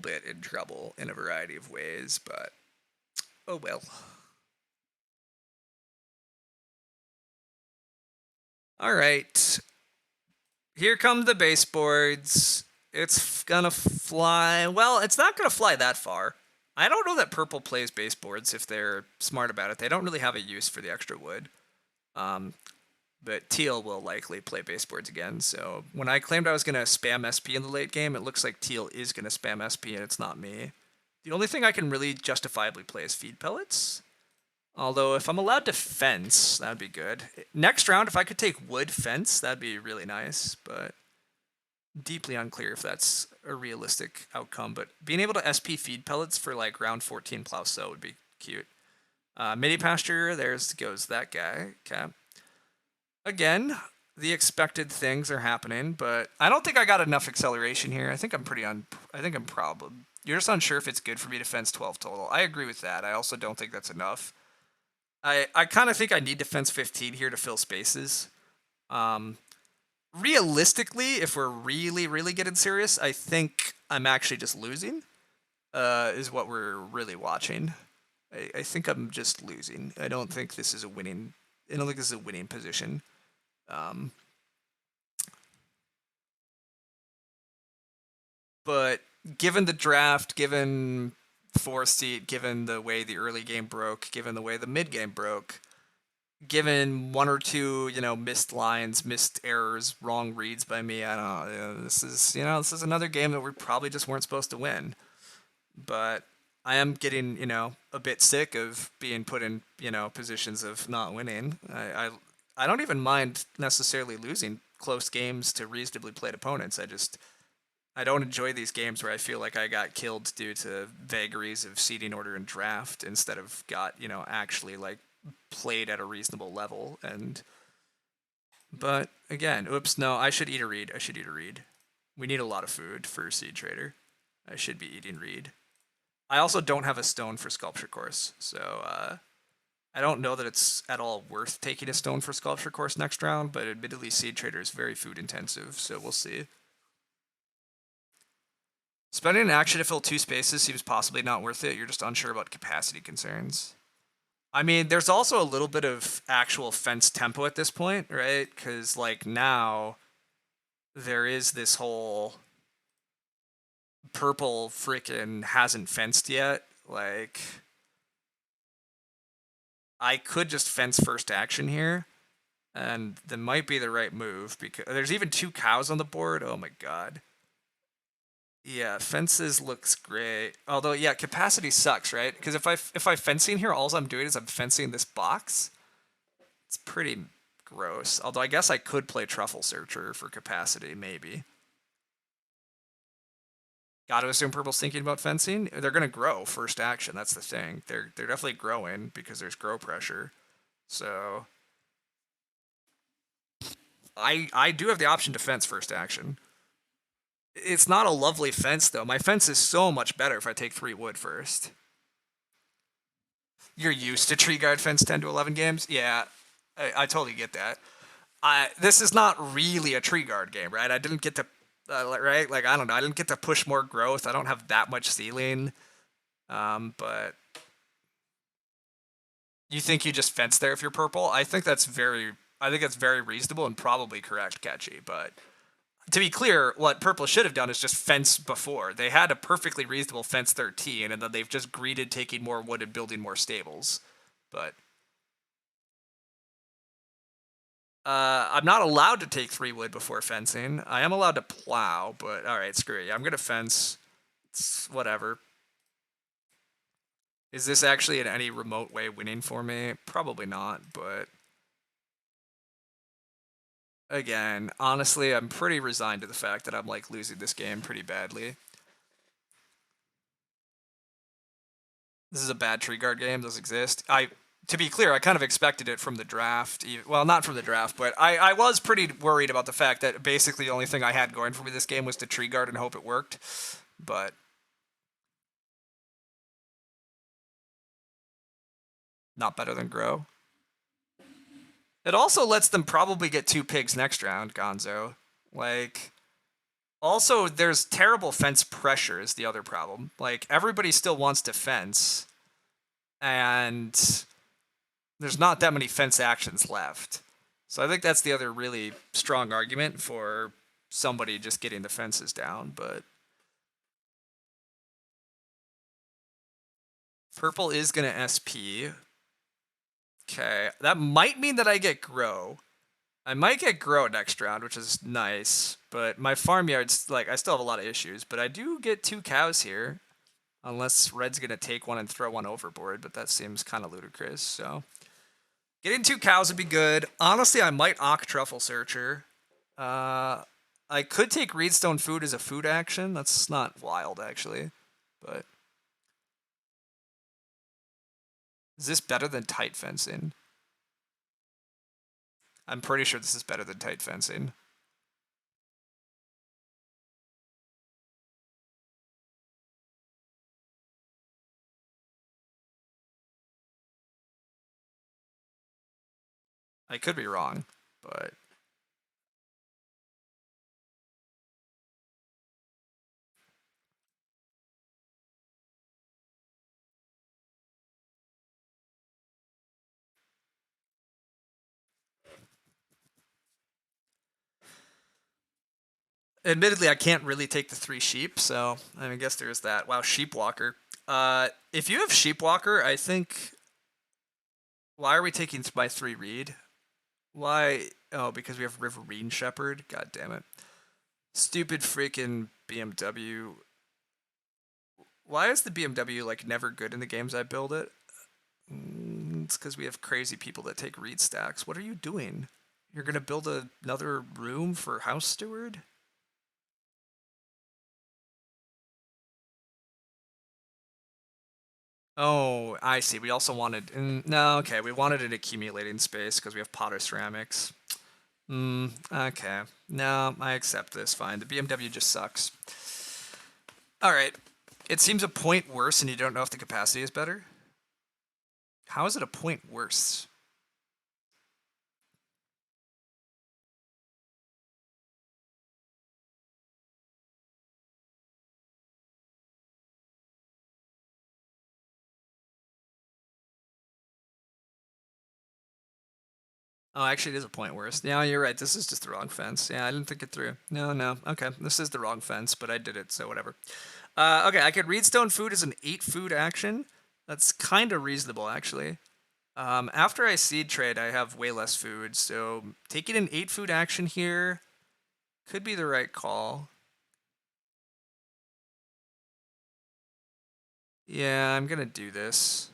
bit in trouble in a variety of ways, but oh well. All right. Here come the baseboards. It's gonna fly. Well, it's not gonna fly that far. I don't know that purple plays baseboards if they're smart about it. They don't really have a use for the extra wood. Um, but teal will likely play baseboards again. So when I claimed I was gonna spam SP in the late game, it looks like teal is gonna spam SP, and it's not me. The only thing I can really justifiably play is feed pellets. Although if I'm allowed to fence, that'd be good. Next round, if I could take wood fence, that'd be really nice. But deeply unclear if that's a realistic outcome. But being able to SP feed pellets for like round 14 plow so would be cute. Midi pasture, there's goes that guy. Okay. Again, the expected things are happening, but I don't think I got enough acceleration here. I think I'm I think I'm probably. You're just unsure if it's good for me to fence 12 total. I agree with that. I also don't think that's enough. I kind of think I need to fence 15 here to fill spaces. Um, Realistically, if we're really getting serious, I think I'm actually just losing. Is what we're really watching. I think I'm just losing. I don't think this is a winning. I don't think this is a winning position. Um, but given the draft, given fourth seat, given the way the early game broke, given the way the mid game broke, given one or two, missed lines, missed errors, wrong reads by me, I don't know. This is another game that we probably just weren't supposed to win. But I am getting, a bit sick of being put in, positions of not winning. I don't even mind necessarily losing close games to reasonably played opponents. I don't enjoy these games where I feel like I got killed due to vagaries of seeding order and draft instead of got, actually like played at a reasonable level. But again, oops, no, I should eat a reed. I should eat a reed. We need a lot of food for Seed Trader. I should be eating reed. I also don't have a stone for Sculpture Course, so I don't know that it's at all worth taking a stone for Sculpture Course next round, but admittedly Seed Trader is very food intensive, so we'll see. Spending an action to fill two spaces seems possibly not worth it. You're just unsure about capacity concerns. I mean, there's also a little bit of actual fence tempo at this point, right? Because, like, now there is this whole purple freaking hasn't fenced yet. Like, I could just fence first action here, and that might be the right move because there's even two cows on the board. Oh my god. Yeah, fences looks great. Although, yeah, capacity sucks, right? Because if I fencing here, all I'm doing is I'm fencing this box. It's pretty gross. Although I guess I could play Truffle Searcher for capacity, maybe. Gotta assume Purple's thinking about fencing. They're gonna grow first action. That's the thing. They're definitely growing because there's grow pressure. So I do have the option to fence first action. It's not a lovely fence though. My fence is so much better if I take 3 wood first. You're used to tree guard fence 10 to 11 games? Yeah, I totally get that. This is not really a tree guard game, right? I didn't get to, right? Like, I don't know. I didn't get to push more growth. I don't have that much ceiling. But You think you just fence there if you're purple? I think that's very reasonable and probably correct, Catchy. But to be clear, what purple should have done is just fence before. They had a perfectly reasonable fence 13, and then they've just greeted taking more wood and building more stables. But I'm not allowed to take 3 wood before fencing. I am allowed to plow, but all right, screw it. I'm gonna fence. It's whatever. Is this actually in any remote way winning for me? Probably not, but again, honestly, I'm pretty resigned to the fact that I'm like losing this game pretty badly. This is a bad tree guard game. Does exist. To be clear, I kind of expected it from the draft. Well, not from the draft, but I was pretty worried about the fact that basically the only thing I had going for me this game was to tree guard and hope it worked. But not better than grow. It also lets them probably get 2 pigs next round, Gonzo. Like, also, there's terrible fence pressure is the other problem. Like, everybody still wants to fence, and there's not that many fence actions left. So I think that's the other really strong argument for somebody just getting the fences down, but purple is going to SP. Okay, that might mean that I get grow. I might get grow next round, which is nice, but my farmyard's, like, I still have a lot of issues, but I do get 2 cows here, unless red's going to take one and throw one overboard, but that seems kind of ludicrous, so getting 2 cows would be good. Honestly, I might Ock Truffle Searcher. I could take Reedstone Food as a food action. That's not wild, actually. But is this better than tight fencing? I'm pretty sure this is better than tight fencing. I could be wrong, but admittedly, I can't really take the 3 sheep, so I guess there's that. Wow, Sheepwalker. If you have Sheepwalker, I think. Why are we taking my 3 reed? Why? Oh, because we have Riverine Shepherd. God damn it. Stupid freaking BMW. Why is the BMW like never good in the games I build it? It's because we have crazy people that take reed stacks. What are you doing? You're gonna build another room for House Steward? Oh, I see. We also wanted... no, okay. We wanted an accumulating space because we have Potter Ceramics. Okay. No, I accept this. Fine. The BMW just sucks. Alright. It seems a point worse and you don't know if the capacity is better? How is it a point worse? Oh, actually, it is a point worse. Yeah, you're right. This is just the wrong fence. Yeah, I didn't think it through. No. Okay, this is the wrong fence, but I did it, so whatever. Okay, I could Reedstone Food as an 8 food action. That's kind of reasonable, actually. After I seed trade, I have way less food, so taking an 8 food action here could be the right call. Yeah, I'm gonna do this.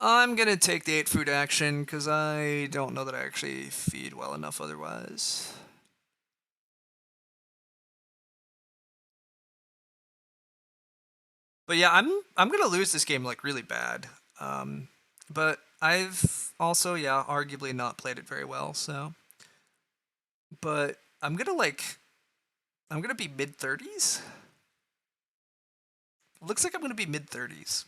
I'm gonna take the 8 food action because I don't know that I actually feed well enough otherwise. But yeah, I'm gonna lose this game like really bad. But I've also arguably not played it very well. So, but I'm gonna be mid 30s. Looks like I'm gonna be mid 30s.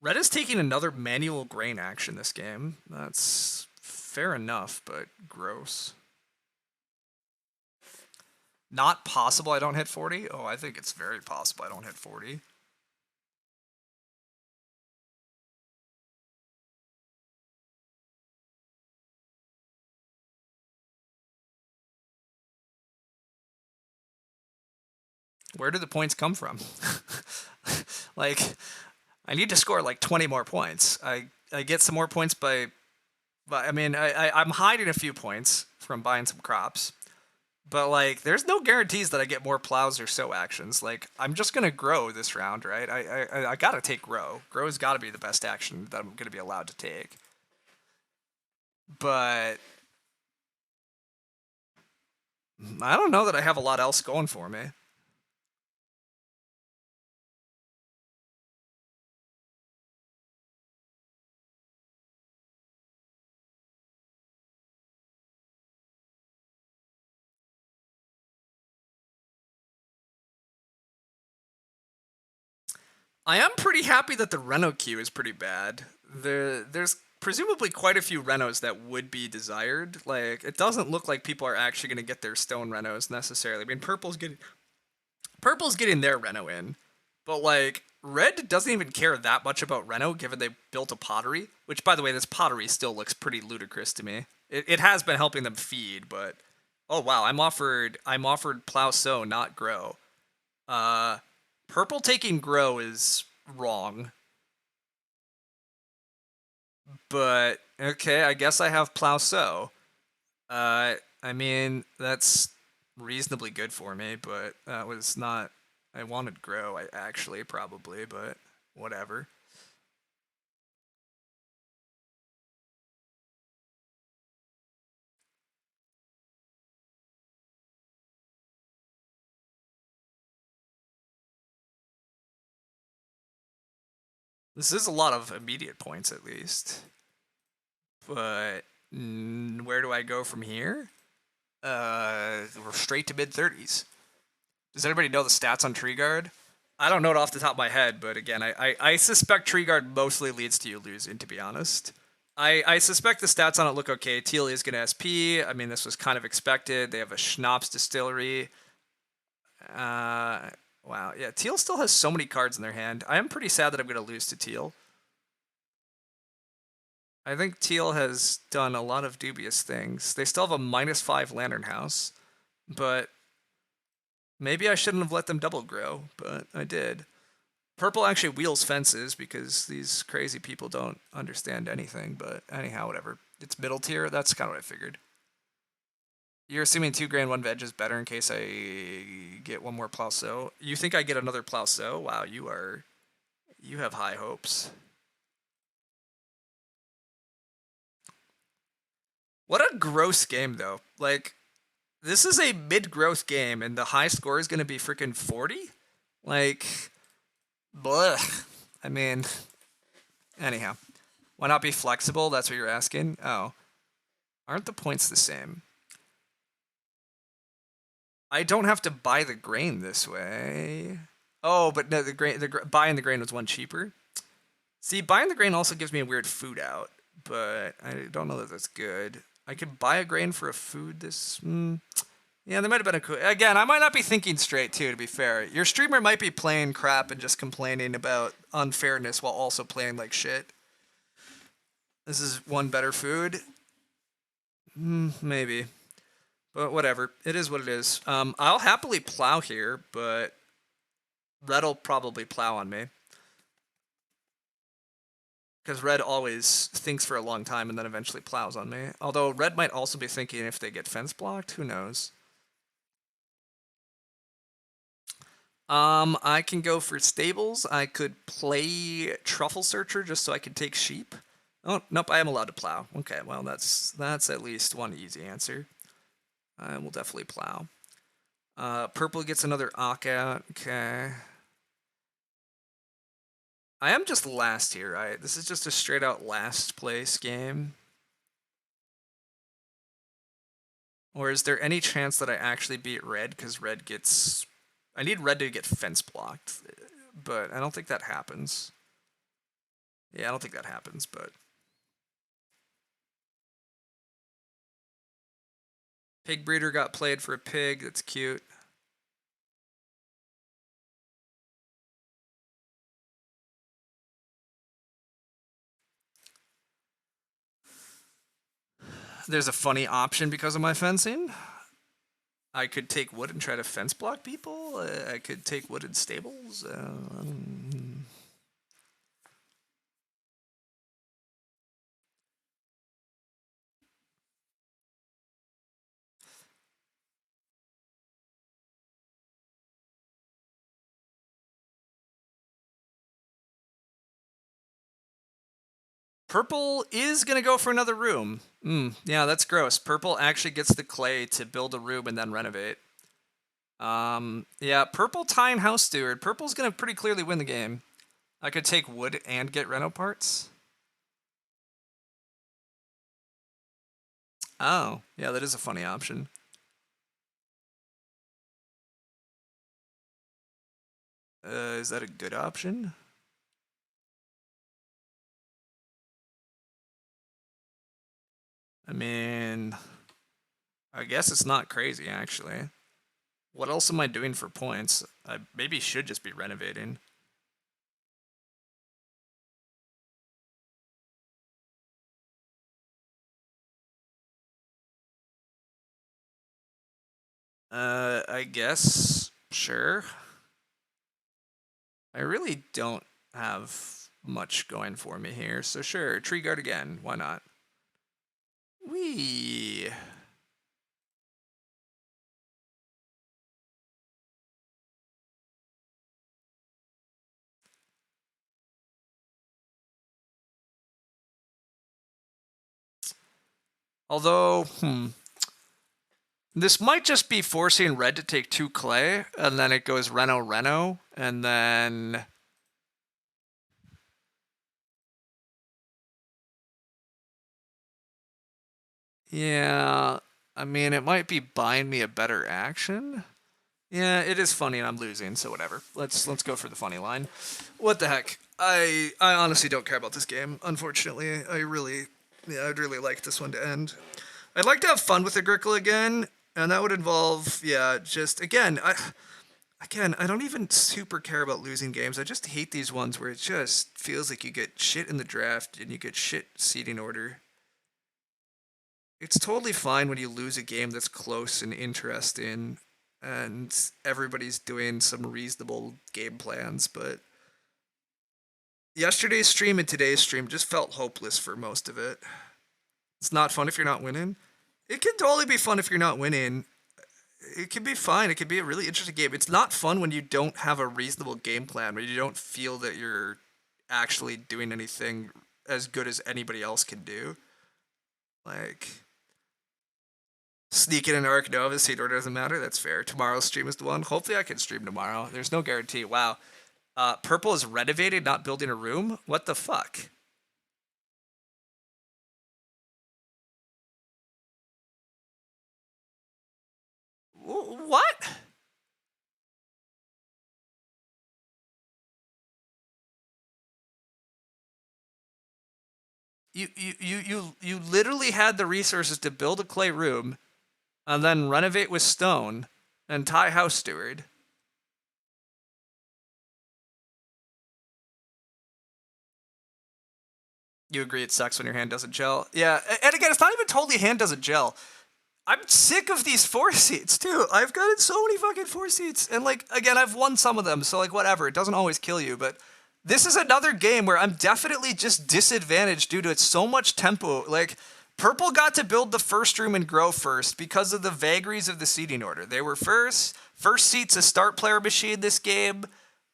Red is taking another manual grain action this game. That's fair enough, but gross. Not possible I don't hit 40? Oh, I think it's very possible I don't hit 40. Where do the points come from? Like, I need to score like 20 more points. I get some more points by I mean, I'm hiding a few points from buying some crops. But like, there's no guarantees that I get more plows or sow actions. Like, I'm just gonna grow this round, right? I gotta take grow. Grow's got to be the best action that I'm gonna be allowed to take. But I don't know that I have a lot else going for me. I am pretty happy that the Reno queue is pretty bad. There's presumably quite a few Renos that would be desired. Like, it doesn't look like people are actually going to get their stone Renos necessarily. I mean, Purple's getting their Reno in, but like Red doesn't even care that much about Reno, given they built a pottery. Which, by the way, this pottery still looks pretty ludicrous to me. It has been helping them feed, but oh wow, I'm offered plow sow, not grow. Uh, Purple taking grow is wrong, but okay, I guess I have plow sow. I mean that's reasonably good for me, but that was not. I wanted grow, I actually probably, but whatever. This is a lot of immediate points at least, but where do I go from here? We're straight to mid 30s. Does anybody know the stats on Tree Guard? I don't know it off the top of my head, but again, I suspect Tree Guard mostly leads to you losing, to be honest. I suspect the stats on it look okay. Teal is going to SP. I mean, this was kind of expected. They have a schnapps distillery. Wow. Yeah, Teal still has so many cards in their hand. I am pretty sad that I'm going to lose to Teal. I think Teal has done a lot of dubious things. They still have a -5 Lantern House, but maybe I shouldn't have let them double grow, but I did. Purple actually wheels fences because these crazy people don't understand anything, but anyhow, whatever. It's middle tier, that's kind of what I figured. You're assuming 2 grain, 1 veg is better in case I get one more plow sow. You think I get another plow sow? Wow, you have high hopes. What a gross game though. Like, this is a mid-growth game and the high score is gonna be freaking 40? Like, blech. I mean, anyhow. Why not be flexible? That's what you're asking? Oh. Aren't the points the same? I don't have to buy the grain this way. Oh, but no, buying the grain was one cheaper. See, buying the grain also gives me a weird food out, but I don't know that that's good. I could buy a grain for a food this. Yeah, there might have been a. Again, I might not be thinking straight too. To be fair, your streamer might be playing crap and just complaining about unfairness while also playing like shit. This is one better food. Maybe. But whatever. It is what it is. I'll happily plow here, but Red'll probably plow on me. Because Red always thinks for a long time and then eventually plows on me. Although Red might also be thinking if they get fence blocked, who knows? I can go for stables. I could play Truffle Searcher just so I can take sheep. Oh, nope, I am allowed to plow. Okay, well, that's at least one easy answer. I will definitely plow. Purple gets another Ock out. Okay. I am just last here, right? This is just a straight out last place game. Or is there any chance that I actually beat Red because Red gets... I need Red to get fence blocked, but I don't think that happens. Yeah, I don't think that happens, but... Pig breeder got played for a pig. That's cute. There's a funny option because of my fencing. I could take wood and try to fence block people. I could take wood in stables. Purple is going to go for another room. Yeah, that's gross. Purple actually gets the clay to build a room and then renovate. Yeah, purple tying house steward. Purple's going to pretty clearly win the game. I could take wood and get reno parts. Oh, yeah, that is a funny option. Is that a good option? I mean, I guess it's not crazy, actually. What else am I doing for points? I maybe should just be renovating. I guess, sure. I really don't have much going for me here, so sure, tree guard again, why not? Whee! Although, this might just be forcing red to take 2 clay, and then it goes Reno, and then... Yeah, I mean, it might be buying me a better action. Yeah, it is funny and I'm losing, so whatever. Let's go for the funny line. What the heck? I honestly don't care about this game, unfortunately. I'd really like this one to end. I'd like to have fun with Agricola again, and that would involve, yeah, just I don't even super care about losing games. I just hate these ones where it just feels like you get shit in the draft and you get shit seeding order. It's totally fine when you lose a game that's close and interesting and everybody's doing some reasonable game plans, but yesterday's stream and today's stream just felt hopeless for most of it. It's not fun if you're not winning. It can totally be fun if you're not winning. It can be fine. It can be a really interesting game. It's not fun when you don't have a reasonable game plan, when you don't feel that you're actually doing anything as good as anybody else can do. Like, sneak in an Arc Nova, seed order doesn't matter. That's fair. Tomorrow's stream is the one. Hopefully I can stream tomorrow. There's no guarantee. Wow. Purple is renovated, not building a room? What the fuck? What? You literally had the resources to build a clay room and then renovate with stone and tie house steward. You agree it sucks when your hand doesn't gel? Yeah, and again, it's not even totally hand doesn't gel. I'm sick of these 4 seats too. I've gotten so many fucking 4 seats, and like again, I've won some of them, so like whatever. It doesn't always kill you, but this is another game where I'm definitely just disadvantaged due to it's so much tempo. Like purple got to build the first room and grow first because of the vagaries of the seating order. They were first seat's a start player machine this game.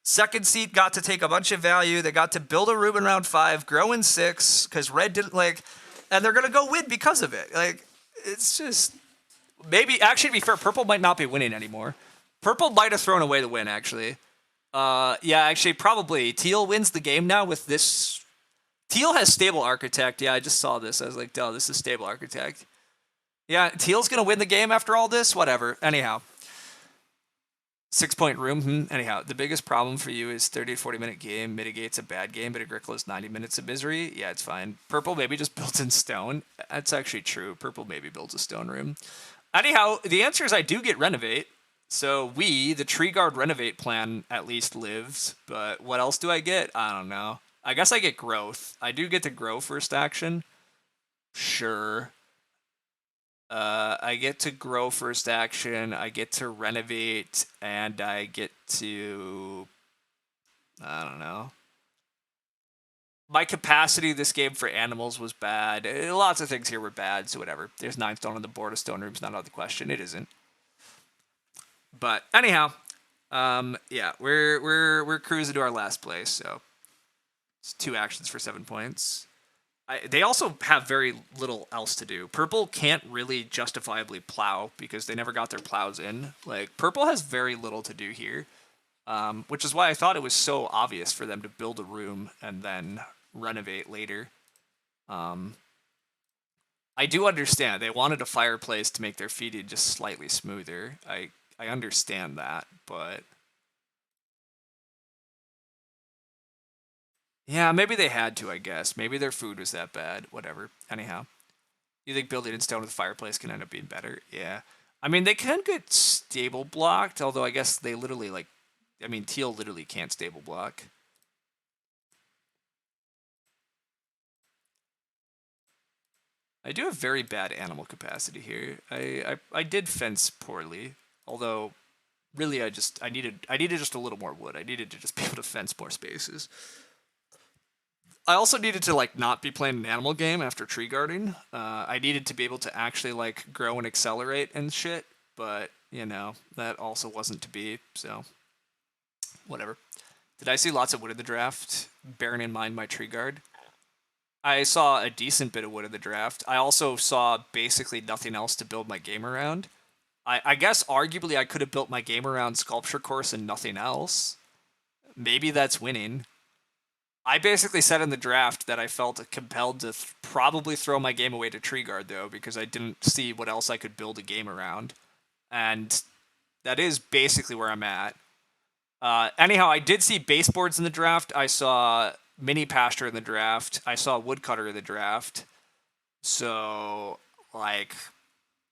Second seat got to take a bunch of value. They got to build a room in round 5, grow in 6 because red didn't like, and they're gonna go win because of it. Like it's just maybe actually to be fair, purple might not be winning anymore. Purple might have thrown away the win actually. Yeah, actually probably teal wins the game now with this. Teal has stable architect. Yeah, I just saw this. I was like, duh, this is stable architect. Yeah, teal's gonna win the game after all this. Whatever. Anyhow. 6-point room. Anyhow, the biggest problem for you is 30 to 40-minute game mitigates a bad game, but Agricola's 90 minutes of misery. Yeah, it's fine. Purple maybe just built in stone. That's actually true. Purple maybe builds a stone room. Anyhow, the answer is I do get renovate. So the tree guard renovate plan at least lives. But what else do I get? I don't know. I guess I get growth. I do get to grow first action. Sure. I get to grow first action, I get to renovate, and I get to... I don't know. My capacity this game for animals was bad. Lots of things here were bad, so whatever. There's 9 stone on the board. A stone room's not out of the question. It isn't. But anyhow, yeah, we're cruising to our last place, so it's 2 actions for 7 points. They also have very little else to do. Purple can't really justifiably plow because they never got their plows in. Like, Purple has very little to do here, which is why I thought it was so obvious for them to build a room and then renovate later. I do understand. They wanted a fireplace to make their feeding just slightly smoother. I understand that, but... yeah, maybe they had to, I guess. Maybe their food was that bad. Whatever. Anyhow. You think building in stone with a fireplace can end up being better? Yeah. I mean, they can get stable blocked, although I guess they literally, like... I mean, teal literally can't stable block. I do have very bad animal capacity here. I did fence poorly, although really I needed just a little more wood. I needed to just be able to fence more spaces. I also needed to, like, not be playing an animal game after tree guarding. I needed to be able to actually, like, grow and accelerate and shit, but, you know, that also wasn't to be, so whatever. Did I see lots of wood in the draft, bearing in mind my tree guard? I saw a decent bit of wood in the draft. I also saw basically nothing else to build my game around. I guess arguably I could have built my game around Sculpture Course and nothing else. Maybe that's winning. I basically said in the draft that I felt compelled to probably throw my game away to Tree Guard, though, because I didn't see what else I could build a game around. And that is basically where I'm at. Anyhow, I did see baseboards in the draft. I saw mini pasture in the draft. I saw woodcutter in the draft. So, like,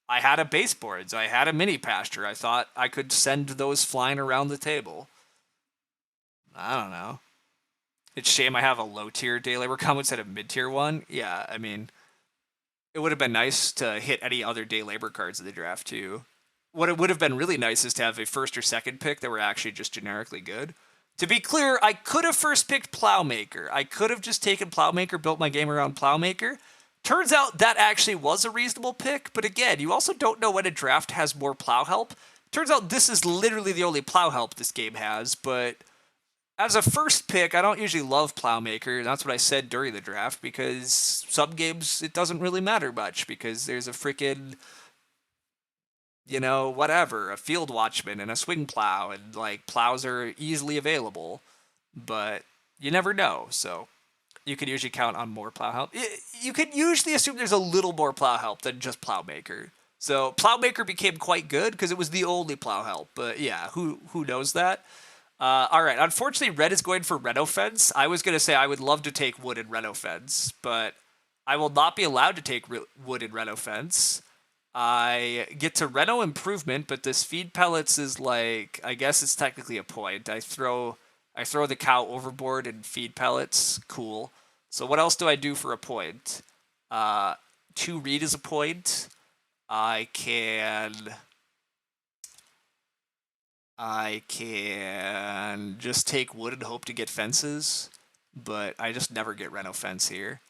I had a baseboards. I had a mini pasture. I thought I could send those flying around the table. I don't know. It's a shame I have a low-tier day labor combo instead of mid-tier one. Yeah, I mean, it would have been nice to hit any other day labor cards in the draft, too. What it would have been really nice is to have a first or second pick that were actually just generically good. To be clear, I could have first picked Plowmaker. I could have just taken Plowmaker, built my game around Plowmaker. Turns out that actually was a reasonable pick, but again, you also don't know when a draft has more plow help. Turns out this is literally the only plow help this game has, but as a first pick, I don't usually love Plowmaker. That's what I said during the draft, because some games it doesn't really matter much, because there's a freaking, you know, whatever, a field watchman and a swing plow, and, like, plows are easily available, but you never know, so you can usually count on more plow help. You can usually assume there's a little more plow help than just Plowmaker. So Plowmaker became quite good because it was the only plow help, but yeah, who knows that? All right, unfortunately, red is going for Reno Fence. I was going to say I would love to take wood in Reno Fence, but I will not be allowed to take wood in Reno Fence. I get to Reno Improvement, but this feed pellets is like, I guess it's technically a point. I throw the cow overboard and feed pellets. Cool. So what else do I do for a point? 2 read is a point. I can just take wood and hope to get fences, but I just never get Reno Fence here.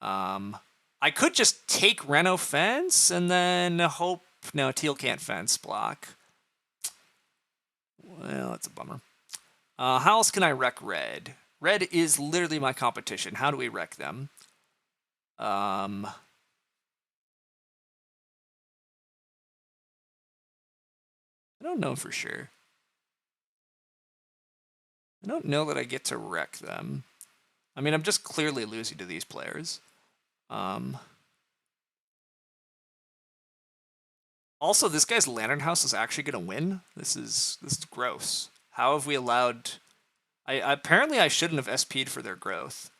I could just take Reno Fence and then hope... no, teal can't fence block. Well, that's a bummer. How else can I wreck red? Red is literally my competition. How do we wreck them? I don't know for sure. I don't know that I get to wreck them. I mean, I'm just clearly losing to these players. Also, this guy's Lantern House is actually going to win. This is gross. How have we allowed... apparently I shouldn't have SP'd for their growth.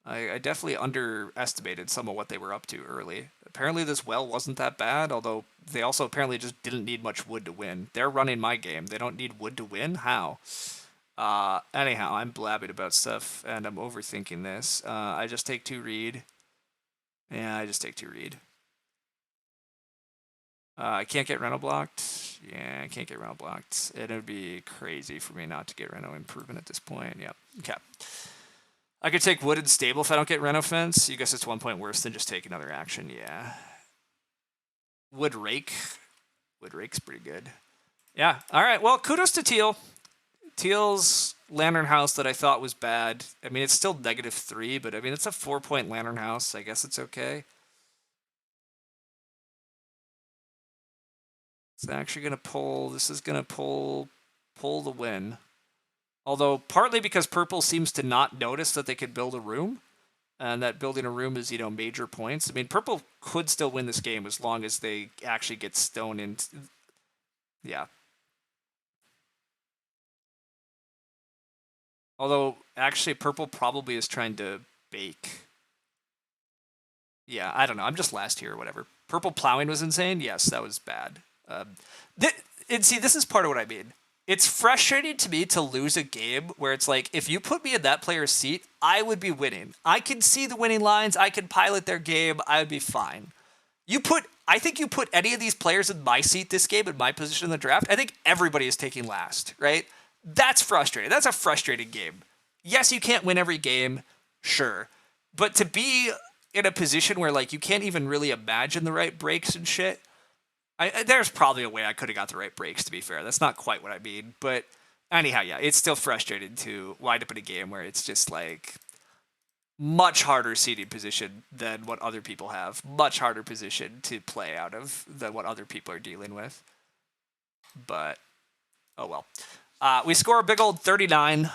I definitely underestimated some of what they were up to early. Apparently this well wasn't that bad, although they also apparently just didn't need much wood to win. They're running my game. They don't need wood to win? How? Anyhow, I'm blabbing about stuff, and I'm overthinking this. I just take 2 read. Yeah, I just take 2 read. I can't get Reno blocked. Yeah, I can't get Reno blocked. It would be crazy for me not to get Reno improvement at this point. Yep. Okay. I could take wooded stable if I don't get Reno fence. You guess it's 1 point worse than just take another action. Yeah. Wood rake. Wood rake's pretty good. Yeah. All right. Well, kudos to Teal. Teal's Lantern House that I thought was bad. I mean, it's still -3, but I mean, it's a 4-point Lantern House. I guess it's okay. It's actually going to pull. This is going to pull the win. Although, partly because purple seems to not notice that they could build a room. And that building a room is, major points. I mean, purple could still win this game as long as they actually get stone in. Yeah. Although, actually, purple probably is trying to bake. Yeah, I don't know. I'm just last here or whatever. Purple plowing was insane. Yes, that was bad. And see, this is part of what I mean. It's frustrating to me to lose a game where it's like, if you put me in that player's seat, I would be winning. I can see the winning lines. I can pilot their game. I would be fine. I think you put any of these players in my seat this game, in my position in the draft, I think everybody is taking last, right? That's frustrating. That's a frustrating game. Yes, you can't win every game, sure. But to be in a position where, like, you can't even really imagine the right breaks and shit, there's probably a way I could have got the right breaks, to be fair. That's not quite what I mean. But anyhow, yeah, it's still frustrating to wind up in a game where it's just like much harder seating position than what other people have. Much harder position to play out of than what other people are dealing with. But, oh well. We score a big old 39.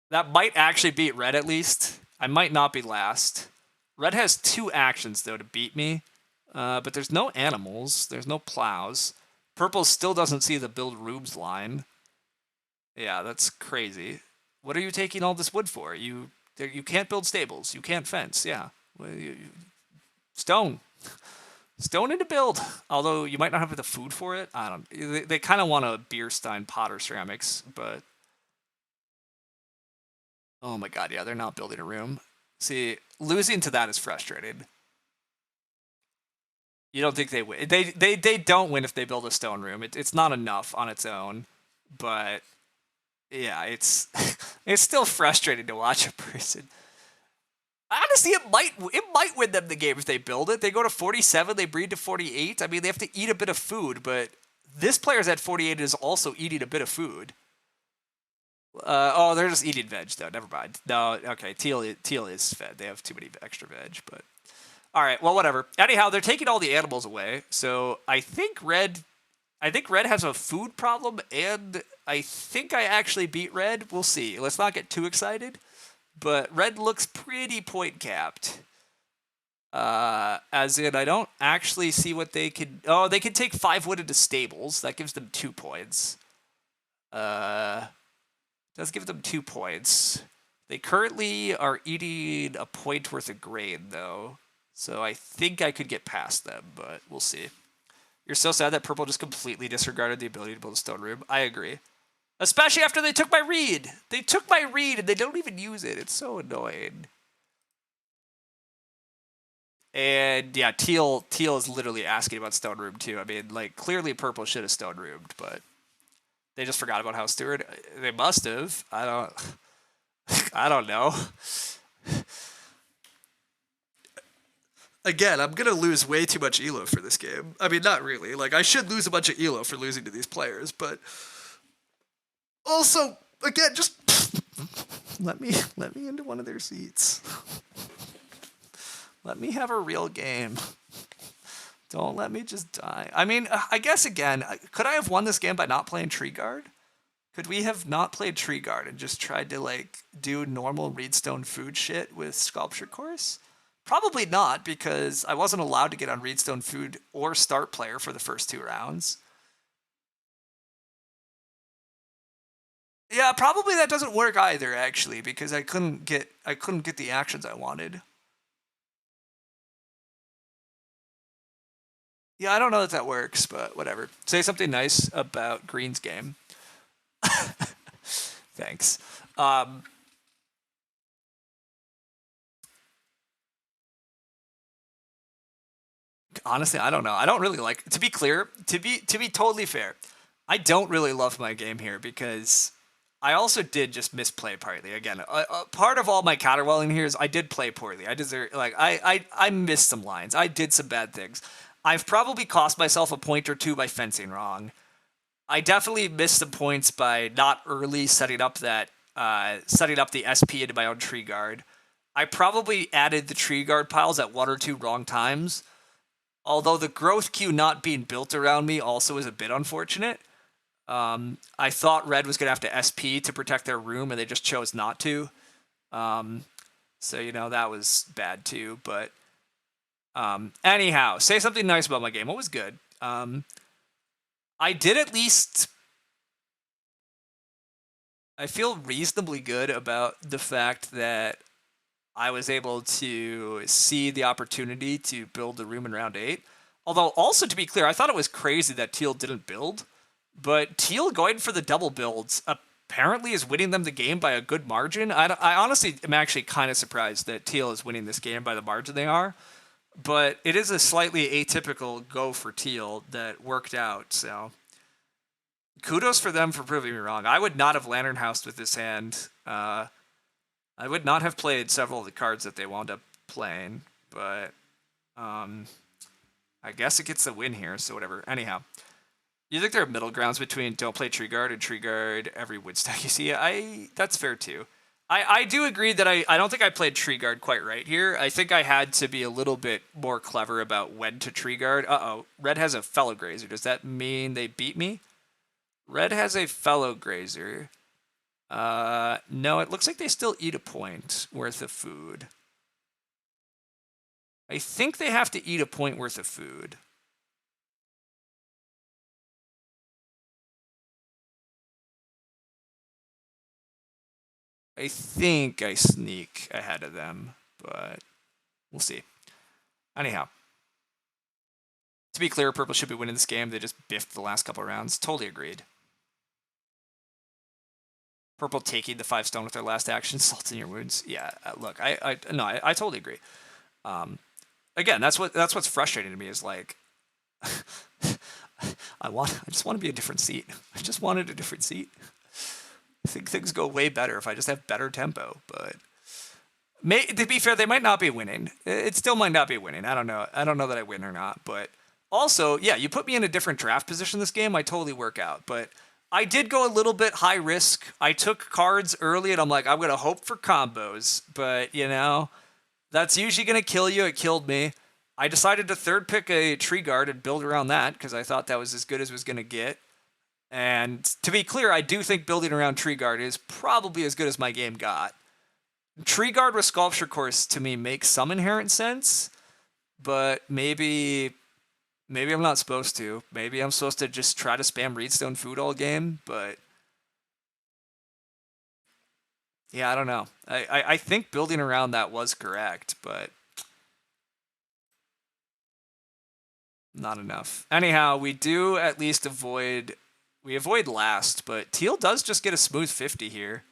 That might actually beat red at least. I might not be last. Red has 2 actions, though, to beat me. But there's no animals. There's no plows. Purple still doesn't see the build rooms line. Yeah, that's crazy. What are you taking all this wood for? You can't build stables. You can't fence. Yeah. Stone. Stone into build. Although you might not have the food for it. I don't. They kind of want a beer stein pot or ceramics, but... Oh my god, yeah, they're not building a room. See, losing to that is frustrating. You don't think they win? They don't win if they build a stone room. It's not enough on its own, but yeah, it's it's still frustrating to watch a person. Honestly, it might win them the game if they build it. They go to 47, they breed to 48. I mean, they have to eat a bit of food, but this player's at 48 is also eating a bit of food. Oh, they're just eating veg though. Never mind. No, okay. Teal is fed. They have too many extra veg, but. All right, well, whatever. Anyhow, they're taking all the animals away, so I think red has a food problem, and I think I actually beat red. We'll see. Let's not get too excited, but red looks pretty point capped. As in, I don't actually see what they could... Oh, they could take 5 wood into stables. That gives them 2 points. Does give them 2 points. They currently are eating a point worth of grain, though. So I think I could get past them, but we'll see. You're so sad that purple just completely disregarded the ability to build a stone room. I agree. Especially after they took my reed. They took my reed and they don't even use it. It's so annoying. And yeah, teal is literally asking about stone room too. I mean, like, clearly purple should have stone roomed, but they just forgot about house steward. They must have. I don't know. Again, I'm going to lose way too much elo for this game. I mean, not really. Like, I should lose a bunch of elo for losing to these players, but... Also, again, just... let me into one of their seats. Let me have a real game. Don't let me just die. I mean, I guess, again, could I have won this game by not playing Tree Guard? Could we have not played Tree Guard and just tried to, like, do normal Reedstone food shit with Sculpture Course? Probably not, because I wasn't allowed to get on Reedstone Food or Start Player for the first 2 rounds. Yeah, probably that doesn't work either, actually, because I couldn't get the actions I wanted. Yeah, I don't know if that works, but whatever. Say something nice about Green's game. Thanks. Honestly, I don't know. I don't really like. To be clear, to be totally fair, I don't really love my game here because I also did just misplay partly. Again, part of all my caterwauling here is I did play poorly. I deserve like I missed some lines. I did some bad things. I've probably cost myself a point or two by fencing wrong. I definitely missed some points by not early setting up the SP into my own tree guard. I probably added the tree guard piles at 1 or 2 wrong times. Although the growth queue not being built around me also is a bit unfortunate. I thought red was going to have to SP to protect their room, and they just chose not to. So, that was bad too. But anyhow, say something nice about my game. What was good? I did at least... I feel reasonably good about the fact that I was able to see the opportunity to build the room in round 8. Although, also to be clear, I thought it was crazy that Teal didn't build. But Teal going for the double builds apparently is winning them the game by a good margin. I honestly am actually kind of surprised that Teal is winning this game by the margin they are. But it is a slightly atypical go for Teal that worked out, so... Kudos for them for proving me wrong. I would not have Lantern Housed with this hand. I would not have played several of the cards that they wound up playing, but I guess it gets the win here, so whatever. Anyhow, you think there are middle grounds between don't play Tree Guard and Tree Guard every wood stack you see? That's fair too. I do agree that I don't think I played Tree Guard quite right here. I think I had to be a little bit more clever about when to Tree Guard. Uh-oh, red has a Fellow Grazer. Does that mean they beat me? Red has a Fellow Grazer. No, it looks like they still eat a point worth of food. I think they have to eat a point worth of food. I think I sneak ahead of them, but we'll see. Anyhow. To be clear, purple should be winning this game. They just biffed the last couple rounds. Totally agreed. Purple taking the 5 stone with their last action, salt in your wounds. Yeah, look, I totally agree. Again, that's what's frustrating to me is like, I just want to be a different seat. I just wanted a different seat. I think things go way better if I just have better tempo. But to be fair, they might not be winning. It still might not be winning. I don't know. I don't know that I win or not. But also, yeah, you put me in a different draft position this game, I totally work out. But I did go a little bit high risk. I took cards early, and I'm like, I'm going to hope for combos. But, that's usually going to kill you. It killed me. I decided to third pick a Tree Guard and build around that because I thought that was as good as it was going to get. And to be clear, I do think building around Tree Guard is probably as good as my game got. Tree Guard with Sculpture Course, to me, makes some inherent sense, but maybe I'm not supposed to. Maybe I'm supposed to just try to spam Reedstone Food all game, but... yeah, I don't know. I think building around that was correct, but... not enough. Anyhow, we do at least avoid... we avoid last, but Teal does just get a smooth 50 here.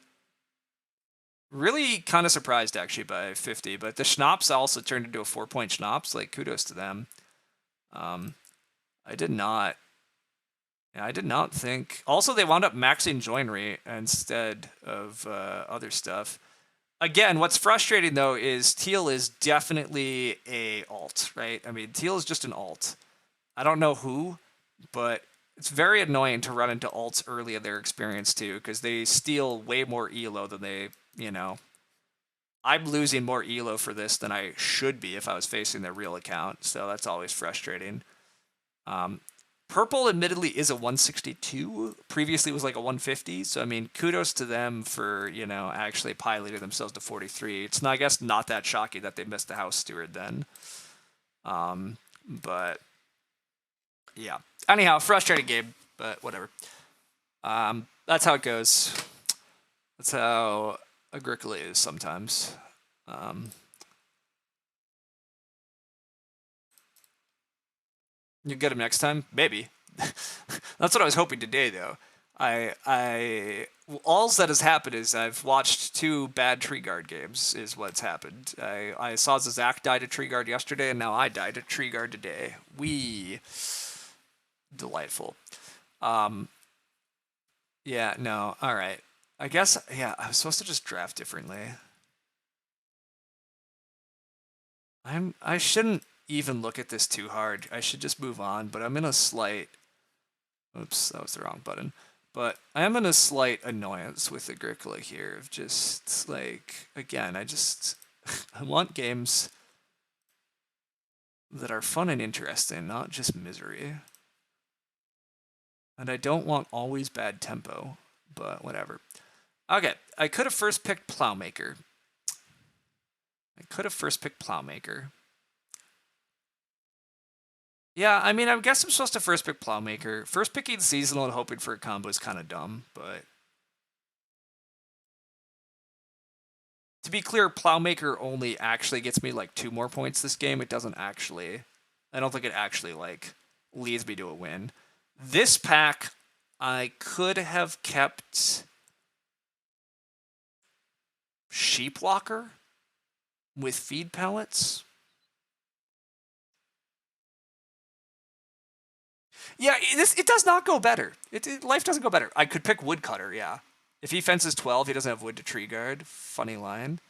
Really kind of surprised, actually, by 50, but the Schnapps also turned into a 4-point Schnapps. Like, kudos to them. I did not think... also, they wound up maxing Joinery instead of other stuff. Again, what's frustrating, though, is Teal is definitely a alt, right? I mean, Teal is just an alt. I don't know who, but it's very annoying to run into alts early in their experience, too, because they steal way more ELO than they, I'm losing more ELO for this than I should be if I was facing their real account, so that's always frustrating. Purple admittedly is a 162. Previously it was like a 150. So I mean, kudos to them for, you know, actually piloting themselves to 43. It's not, I guess, not that shocking that they missed the house steward then. But yeah. Anyhow, frustrating game, but whatever. That's how it goes. That's how Agricola is sometimes. You get him next time, maybe. That's what I was hoping today, though. All that has happened is I've watched 2 bad tree guard games. Is what's happened. I saw Zach die to tree guard yesterday, and now I died to tree guard today. Delightful. Yeah, no, all right. I guess, yeah, I was supposed to just draft differently. I shouldn't even look at this too hard. I should just move on, but I'm in a slight. Oops, that was the wrong button. But I am in a slight annoyance with Agricola here of just like, again, I want games that are fun and interesting, not just misery. And I don't want always bad tempo, but whatever. Okay, I could have first picked Plowmaker. Yeah, I mean, I guess I'm supposed to first pick Plowmaker. First picking Seasonal and hoping for a combo is kind of dumb, but... To be clear, Plowmaker only actually gets me, like, 2 more points this game. It doesn't actually... I don't think it actually, like, leads me to a win. This pack, I could have kept... Sheep Walker with feed pellets. Yeah, it does not go better. Life doesn't go better. I could pick Woodcutter, yeah. If he fences 12, he doesn't have wood to tree guard. Funny line.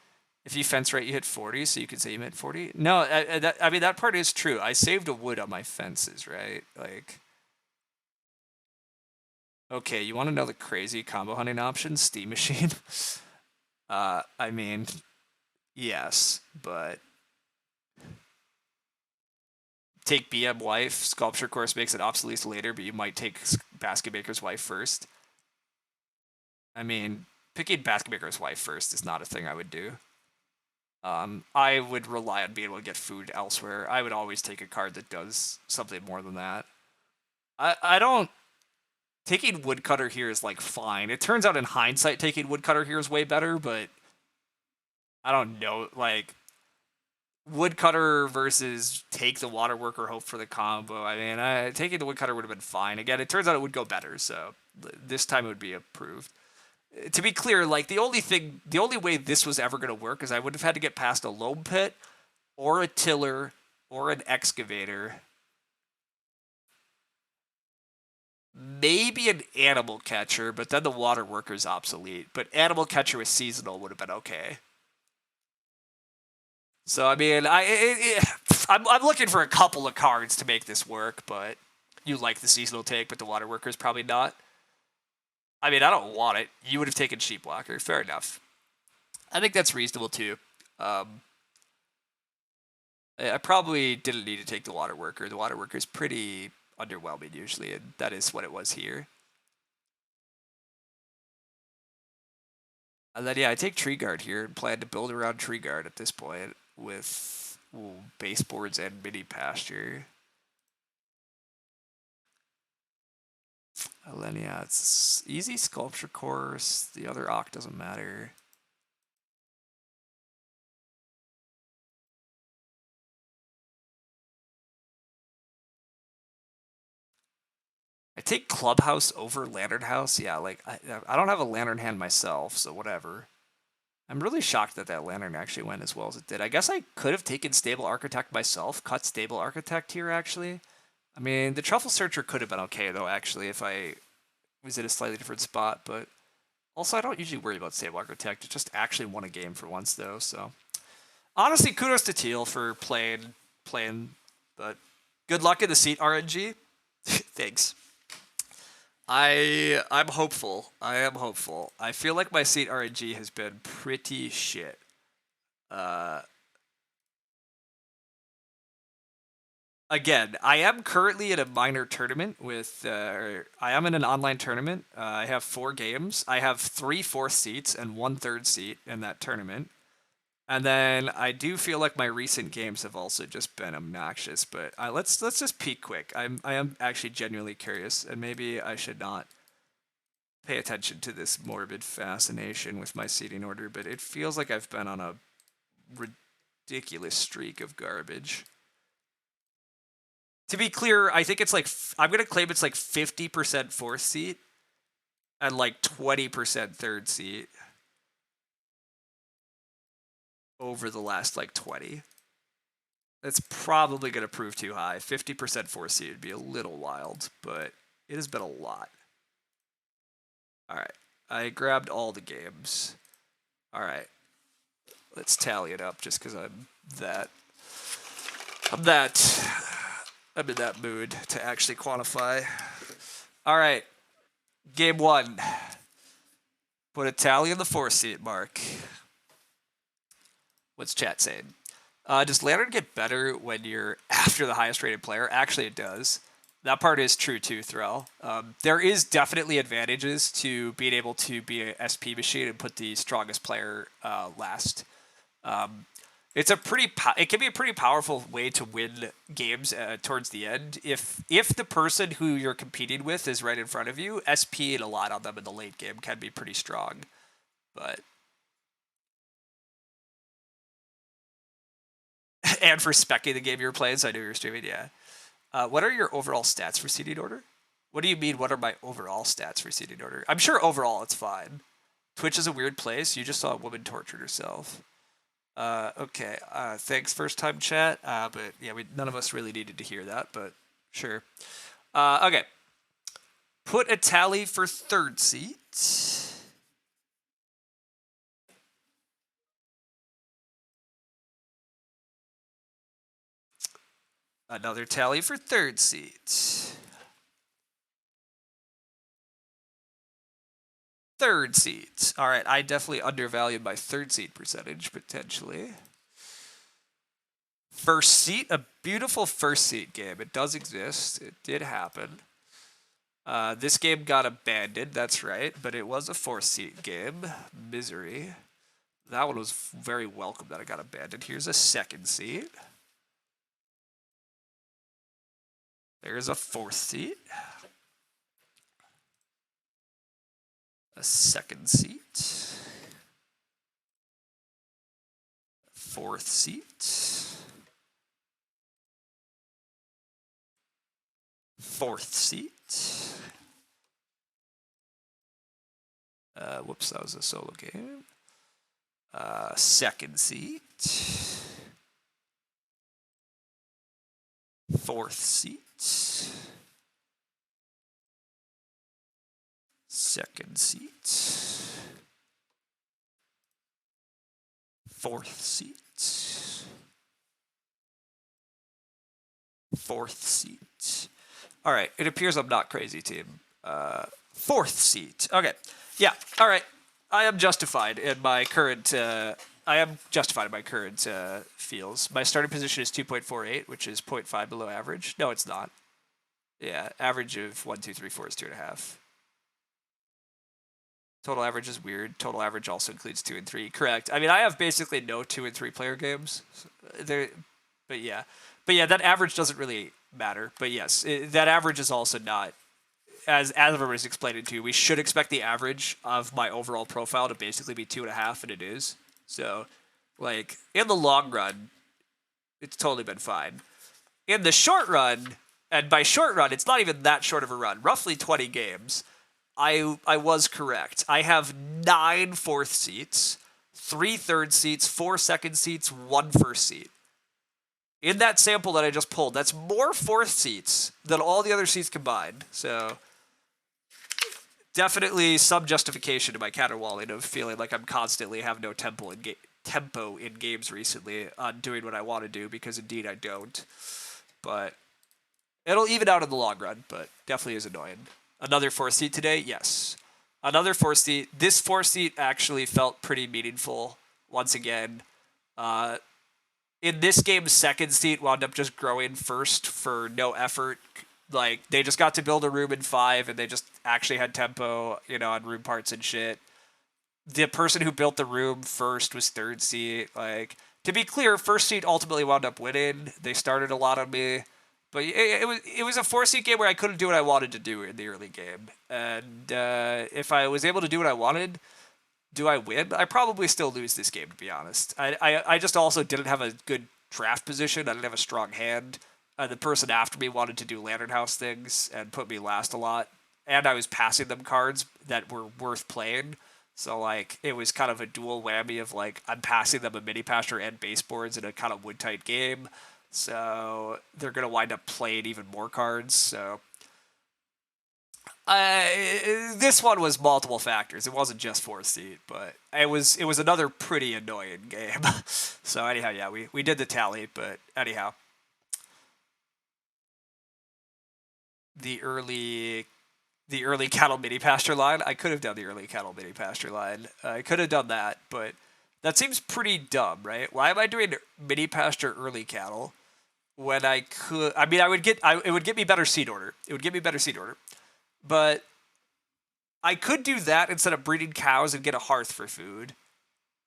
If you fence right, you hit 40, so you could say you hit 40. No, I mean, that part is true. I saved a wood on my fences, right? Like, okay, you want to know the crazy combo hunting option? Steam Machine. I mean, yes, but take BM Wife. Sculpture Course makes it obsolete later, but you might take Basket Maker's Wife first. I mean, picking Basket Maker's Wife first is not a thing I would do. I would rely on being able to get food elsewhere. I would always take a card that does something more than that. I don't... Taking Woodcutter here is, like, fine. It turns out in hindsight taking Woodcutter here is way better, but... I don't know, like... Woodcutter versus take the Waterworker, hope for the combo. I mean, taking the Woodcutter would have been fine. Again, it turns out it would go better, so this time it would be approved. To be clear, like, the only way this was ever going to work is I would have had to get past a loam pit, or a tiller, or an excavator. Maybe an animal catcher, but then the water worker's obsolete. But animal catcher with seasonal would have been okay. So I mean, I'm looking for a couple of cards to make this work, but you like the seasonal take, but the water worker's probably not. I mean, I don't want it. You would have taken Sheep Walker. Fair enough. I think that's reasonable too. I probably didn't need to take the water worker. The water worker is pretty underwhelming usually, and that is what it was here. And then, yeah, I take Tree Guard here and plan to build around Tree Guard at this point with baseboards and mini pasture. And then, yeah, it's easy Sculpture Course. The other Oct doesn't matter. I take Clubhouse over Lantern House. Yeah, like, I don't have a Lantern hand myself, so whatever. I'm really shocked that that Lantern actually went as well as it did. I guess I could have taken Stable Architect myself, cut Stable Architect here, actually. I mean, the Truffle Searcher could have been okay, though, actually, if I was in a slightly different spot, but also I don't usually worry about Stable Architect. It just actually won a game for once, though, so... Honestly, kudos to Teal for playing, but good luck in the seat, RNG. Thanks. I'm hopeful. I am hopeful. I feel like my seat RNG has been pretty shit. again, I am currently in a minor tournament with. I am in an online tournament. I have 4 games. I have 3 fourth seats and 1 third seat in that tournament. And then I do feel like my recent games have also just been obnoxious. But let's just peek quick. I am actually genuinely curious, and maybe I should not pay attention to this morbid fascination with my seating order. But it feels like I've been on a ridiculous streak of garbage. To be clear, I think it's like I'm gonna claim it's like 50% fourth seat and like 20% third seat over the last like 20. That's probably gonna prove too high. 50% fourth seat would be a little wild, but it has been a lot. All right, I grabbed all the games. All right, let's tally it up just because I'm in that mood to actually quantify. All right, game 1. Put a tally in the fourth seat mark. What's chat saying? Does Lantern get better when you're after the highest rated player? Actually, it does. That part is true too, Thrall. There is definitely advantages to being able to be a SP machine and put the strongest player last. It can be a pretty powerful way to win games towards the end. If the person who you're competing with is right in front of you, SPing a lot on them in the late game can be pretty strong. But and for specking the game you're playing, so I know you're streaming, yeah. What are your overall stats for seeding order? What do you mean, what are my overall stats for seeding order? I'm sure overall it's fine. Twitch is a weird place. You just saw a woman torture herself. Okay. Thanks, first time chat. But yeah, none of us really needed to hear that, but sure. Okay. Put a tally for third seat. Another tally for third seat. Third seat. All right, I definitely undervalued my third seat percentage, potentially. First seat, a beautiful first seat game. It does exist. It did happen. This game got abandoned, that's right, but it was a fourth seat game. Misery. That one was very welcome that it got abandoned. Here's a second seat. There's a fourth seat. A second seat. Fourth seat. Fourth seat. Whoops, that was a solo game. Second seat. Fourth seat. Second seat. Fourth seat. Fourth seat. All right, it appears I'm not crazy, team. Fourth seat. Okay, yeah. All right, I am justified in my current. Feels. My starting position is 2.48, which is 0.5 below average. No, it's not. Yeah, average of 1, 2, 3, 4 is 2.5. Total average is weird. Total average also includes 2 and 3. Correct. I mean, I have basically no 2 and 3 player games. But yeah, that average doesn't really matter. But yes, that average is also not, as everybody's explained it to. We should expect the average of my overall profile to basically be 2.5, and it is. So, like in the long run, it's totally been fine. In the short run, and by short run, it's not even that short of a run. Roughly 20 games. I was correct. I have 9 fourth seats, 3 third seats, 4 second seats, 1 first seat. In that sample that I just pulled, that's more fourth seats than all the other seats combined. So definitely some justification to my caterwauling of feeling like I'm constantly have no tempo in games recently on doing what I want to do, because indeed I don't. But it'll even out in the long run, but definitely is annoying. Another fourth seat today? Yes. Another fourth seat. This fourth seat actually felt pretty meaningful once again. In this game, second seat wound up just growing first for no effort. Like, they just got to build a room in 5, and they just actually had tempo, on room parts and shit. The person who built the room first was third seat. Like, to be clear, first seat ultimately wound up winning. They started a lot on me, but it was a 4 seat game where I couldn't do what I wanted to do in the early game. And if I was able to do what I wanted, do I win? I probably still lose this game, to be honest. I just also didn't have a good draft position. I didn't have a strong hand. The person after me wanted to do Lantern House things and put me last a lot. And I was passing them cards that were worth playing. So, like, it was kind of a dual whammy of, like, I'm passing them a mini pasture and baseboards in a kind of wood-tight game. So they're going to wind up playing even more cards. So this one was multiple factors. It wasn't just 4 seat, but it was another pretty annoying game. So anyhow, yeah, we did the tally, but anyhow, the early the early cattle mini pasture line. I could have done the early cattle mini pasture line. I could have done that, but that seems pretty dumb, right? Why am I doing mini pasture early cattle when I could? I mean, it would get me better seed order. It would get me better seed order, but I could do that instead of breeding cows and get a hearth for food.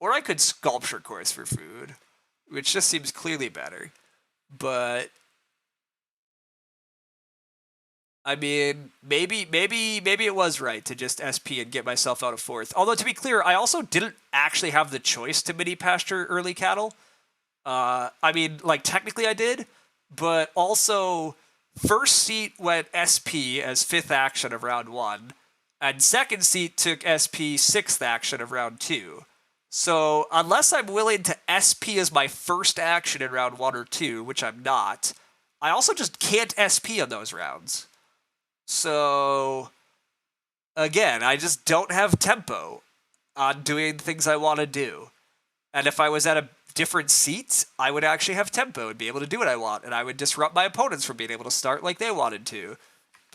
Or I could sculpture course for food, which just seems clearly better. But I mean, maybe it was right to just SP and get myself out of 4th. Although to be clear, I also didn't actually have the choice to mini pasture early cattle. I mean, like technically I did, but also first seat went SP as 5th action of round 1, and second seat took SP 6th action of round 2. So unless I'm willing to SP as my first action in round 1 or 2, which I'm not, I also just can't SP on those rounds. So again, I just don't have tempo on doing things I want to do. And if I was at a different seat, I would actually have tempo and be able to do what I want, and I would disrupt my opponents from being able to start like they wanted to.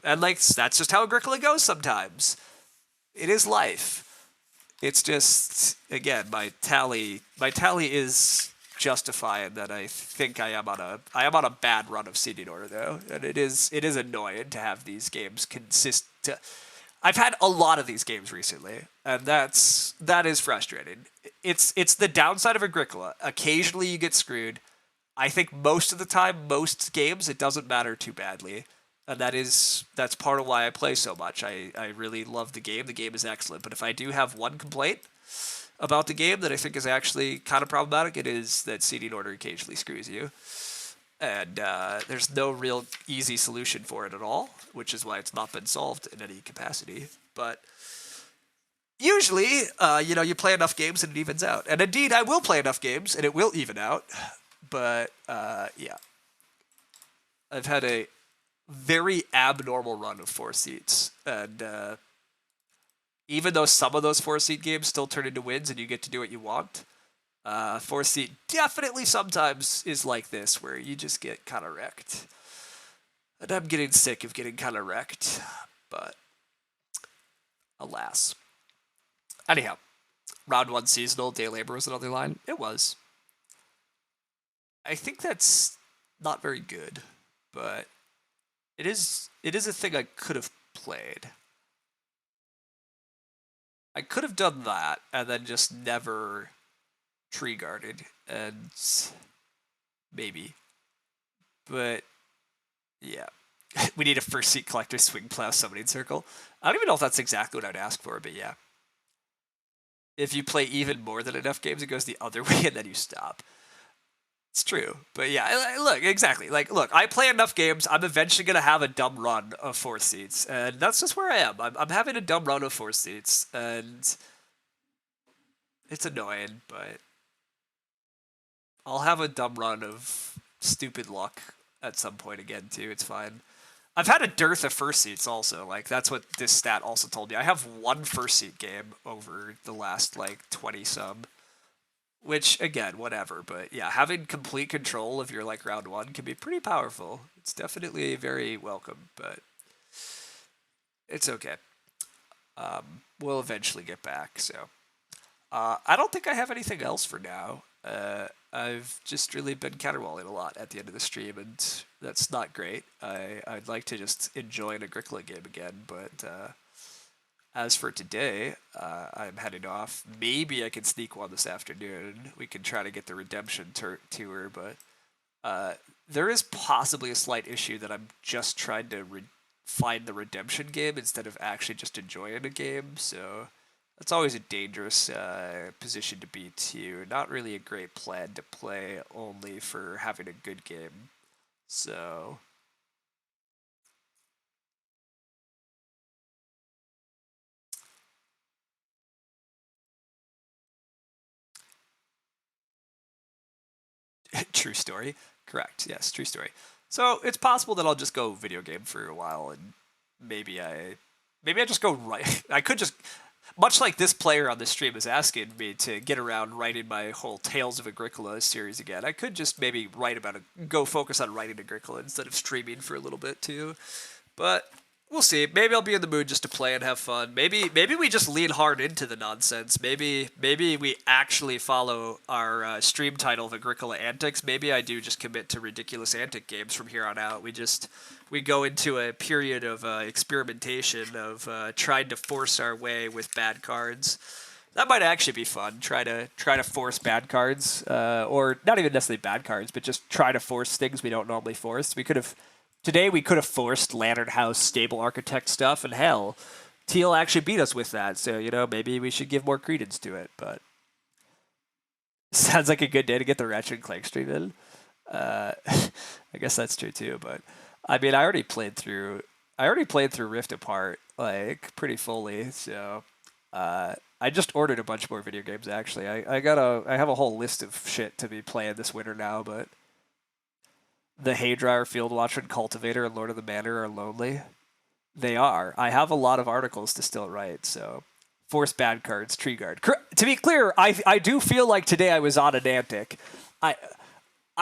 And like that's just how Agricola goes sometimes. It is life. It's just again, my tally is justifying that I think I am on a bad run of seeding order though, and it is annoying to have these games consist. I've had a lot of these games recently, and that is frustrating. It's the downside of Agricola. Occasionally you get screwed. I think most of the time, most games, it doesn't matter too badly. And that's part of why I play so much. I really love the game. The game is excellent. But if I do have one complaint about the game that I think is actually kind of problematic, it is that seeding order occasionally screws you. And there's no real easy solution for it at all, which is why it's not been solved in any capacity. But usually, you play enough games and it evens out. And indeed, I will play enough games and it will even out. But yeah, I've had a very abnormal run of 4 seats, and even though some of those 4 seat games still turn into wins and you get to do what you want, 4 seat definitely sometimes is like this, where you just get kind of wrecked. And I'm getting sick of getting kind of wrecked, but alas. Anyhow, round 1 seasonal, day labor was another line. It was. I think that's not very good, but it is a thing I could have played. I could have done that and then just never tree guarded, and maybe. But yeah. We need a first seat collector swing plow summoning circle. I don't even know if that's exactly what I'd ask for, but yeah. If you play even more than enough games, it goes the other way and then you stop. It's true. But yeah, look, exactly. Like, look, I play enough games, I'm eventually going to have a dumb run of 4 seats. And that's just where I am. I'm having a dumb run of 4 seats. And it's annoying, but I'll have a dumb run of stupid luck at some point again, too. It's fine. I've had a dearth of first seats also. Like, that's what this stat also told me. I have one first seat game over the last, 20 some. Which, again, whatever. But yeah, having complete control of your, round 1 can be pretty powerful. It's definitely very welcome, but it's okay. We'll eventually get back, so. I don't think I have anything else for now. I've just really been counterwalling a lot at the end of the stream, and that's not great. I'd like to just enjoy an Agricola game again, but as for today, I'm heading off. Maybe I can sneak one this afternoon. We can try to get the redemption tour, but there is possibly a slight issue that I'm just trying to find the redemption game instead of actually just enjoying a game. So that's always a dangerous position to be to. Not really a great plan to play only for having a good game. So true story. Correct. Yes, true story. So it's possible that I'll just go video game for a while, and maybe I just go right. I could just, much like this player on the stream is asking me to get around writing my whole Tales of Agricola series again. I could just maybe write about it, go focus on writing Agricola instead of streaming for a little bit too. But we'll see. Maybe I'll be in the mood just to play and have fun. Maybe we just lean hard into the nonsense. Maybe we actually follow our stream title of Agricola Antics. Maybe I do just commit to ridiculous antic games from here on out. We go into a period of experimentation of trying to force our way with bad cards. That might actually be fun. Try to force bad cards, or not even necessarily bad cards, but just try to force things we don't normally force. Today we could have forced Lantern House stable architect stuff, and hell, Teal actually beat us with that. So maybe we should give more credence to it. But sounds like a good day to get the Ratchet and Clank stream in. I guess that's true too. But I mean, I already played through Rift Apart like pretty fully. So I just ordered a bunch more video games. Actually, I have a whole list of shit to be playing this winter now, but. The Haydryer, Field Watcher, and Cultivator and Lord of the Manor are lonely. They are. I have a lot of articles to still write, so force bad cards, tree guard. To be clear, I do feel like today I was on an antic. I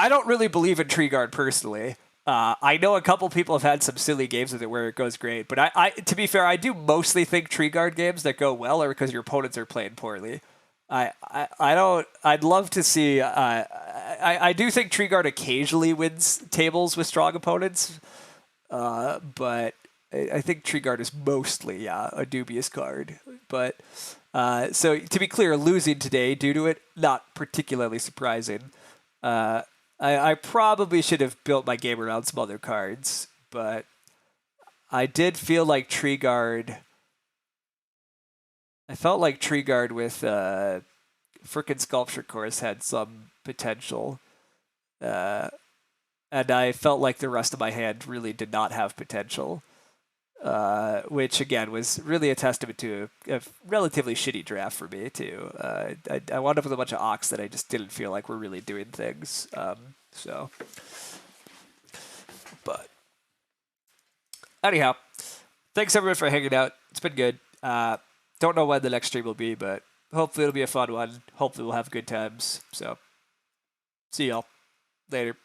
don't really believe in tree guard personally. I know a couple people have had some silly games with it where it goes great, but I to be fair, I do mostly think tree guard games that go well are because your opponents are playing poorly. I don't. I'd love to see. I do think Tree Guard occasionally wins tables with strong opponents, but I think Tree Guard is mostly a dubious card. But so to be clear, losing today due to it, not particularly surprising. I probably should have built my game around some other cards, but I did feel like Tree Guard. I felt like Tree Guard with frickin' Sculpture Course had some potential. And I felt like the rest of my hand really did not have potential. Which, again, was really a testament to a relatively shitty draft for me, too. I wound up with a bunch of Ox that I just didn't feel like were really doing things. But anyhow, thanks everyone for hanging out. It's been good. Don't know when the next stream will be, but hopefully it'll be a fun one. Hopefully we'll have good times. So, see y'all later.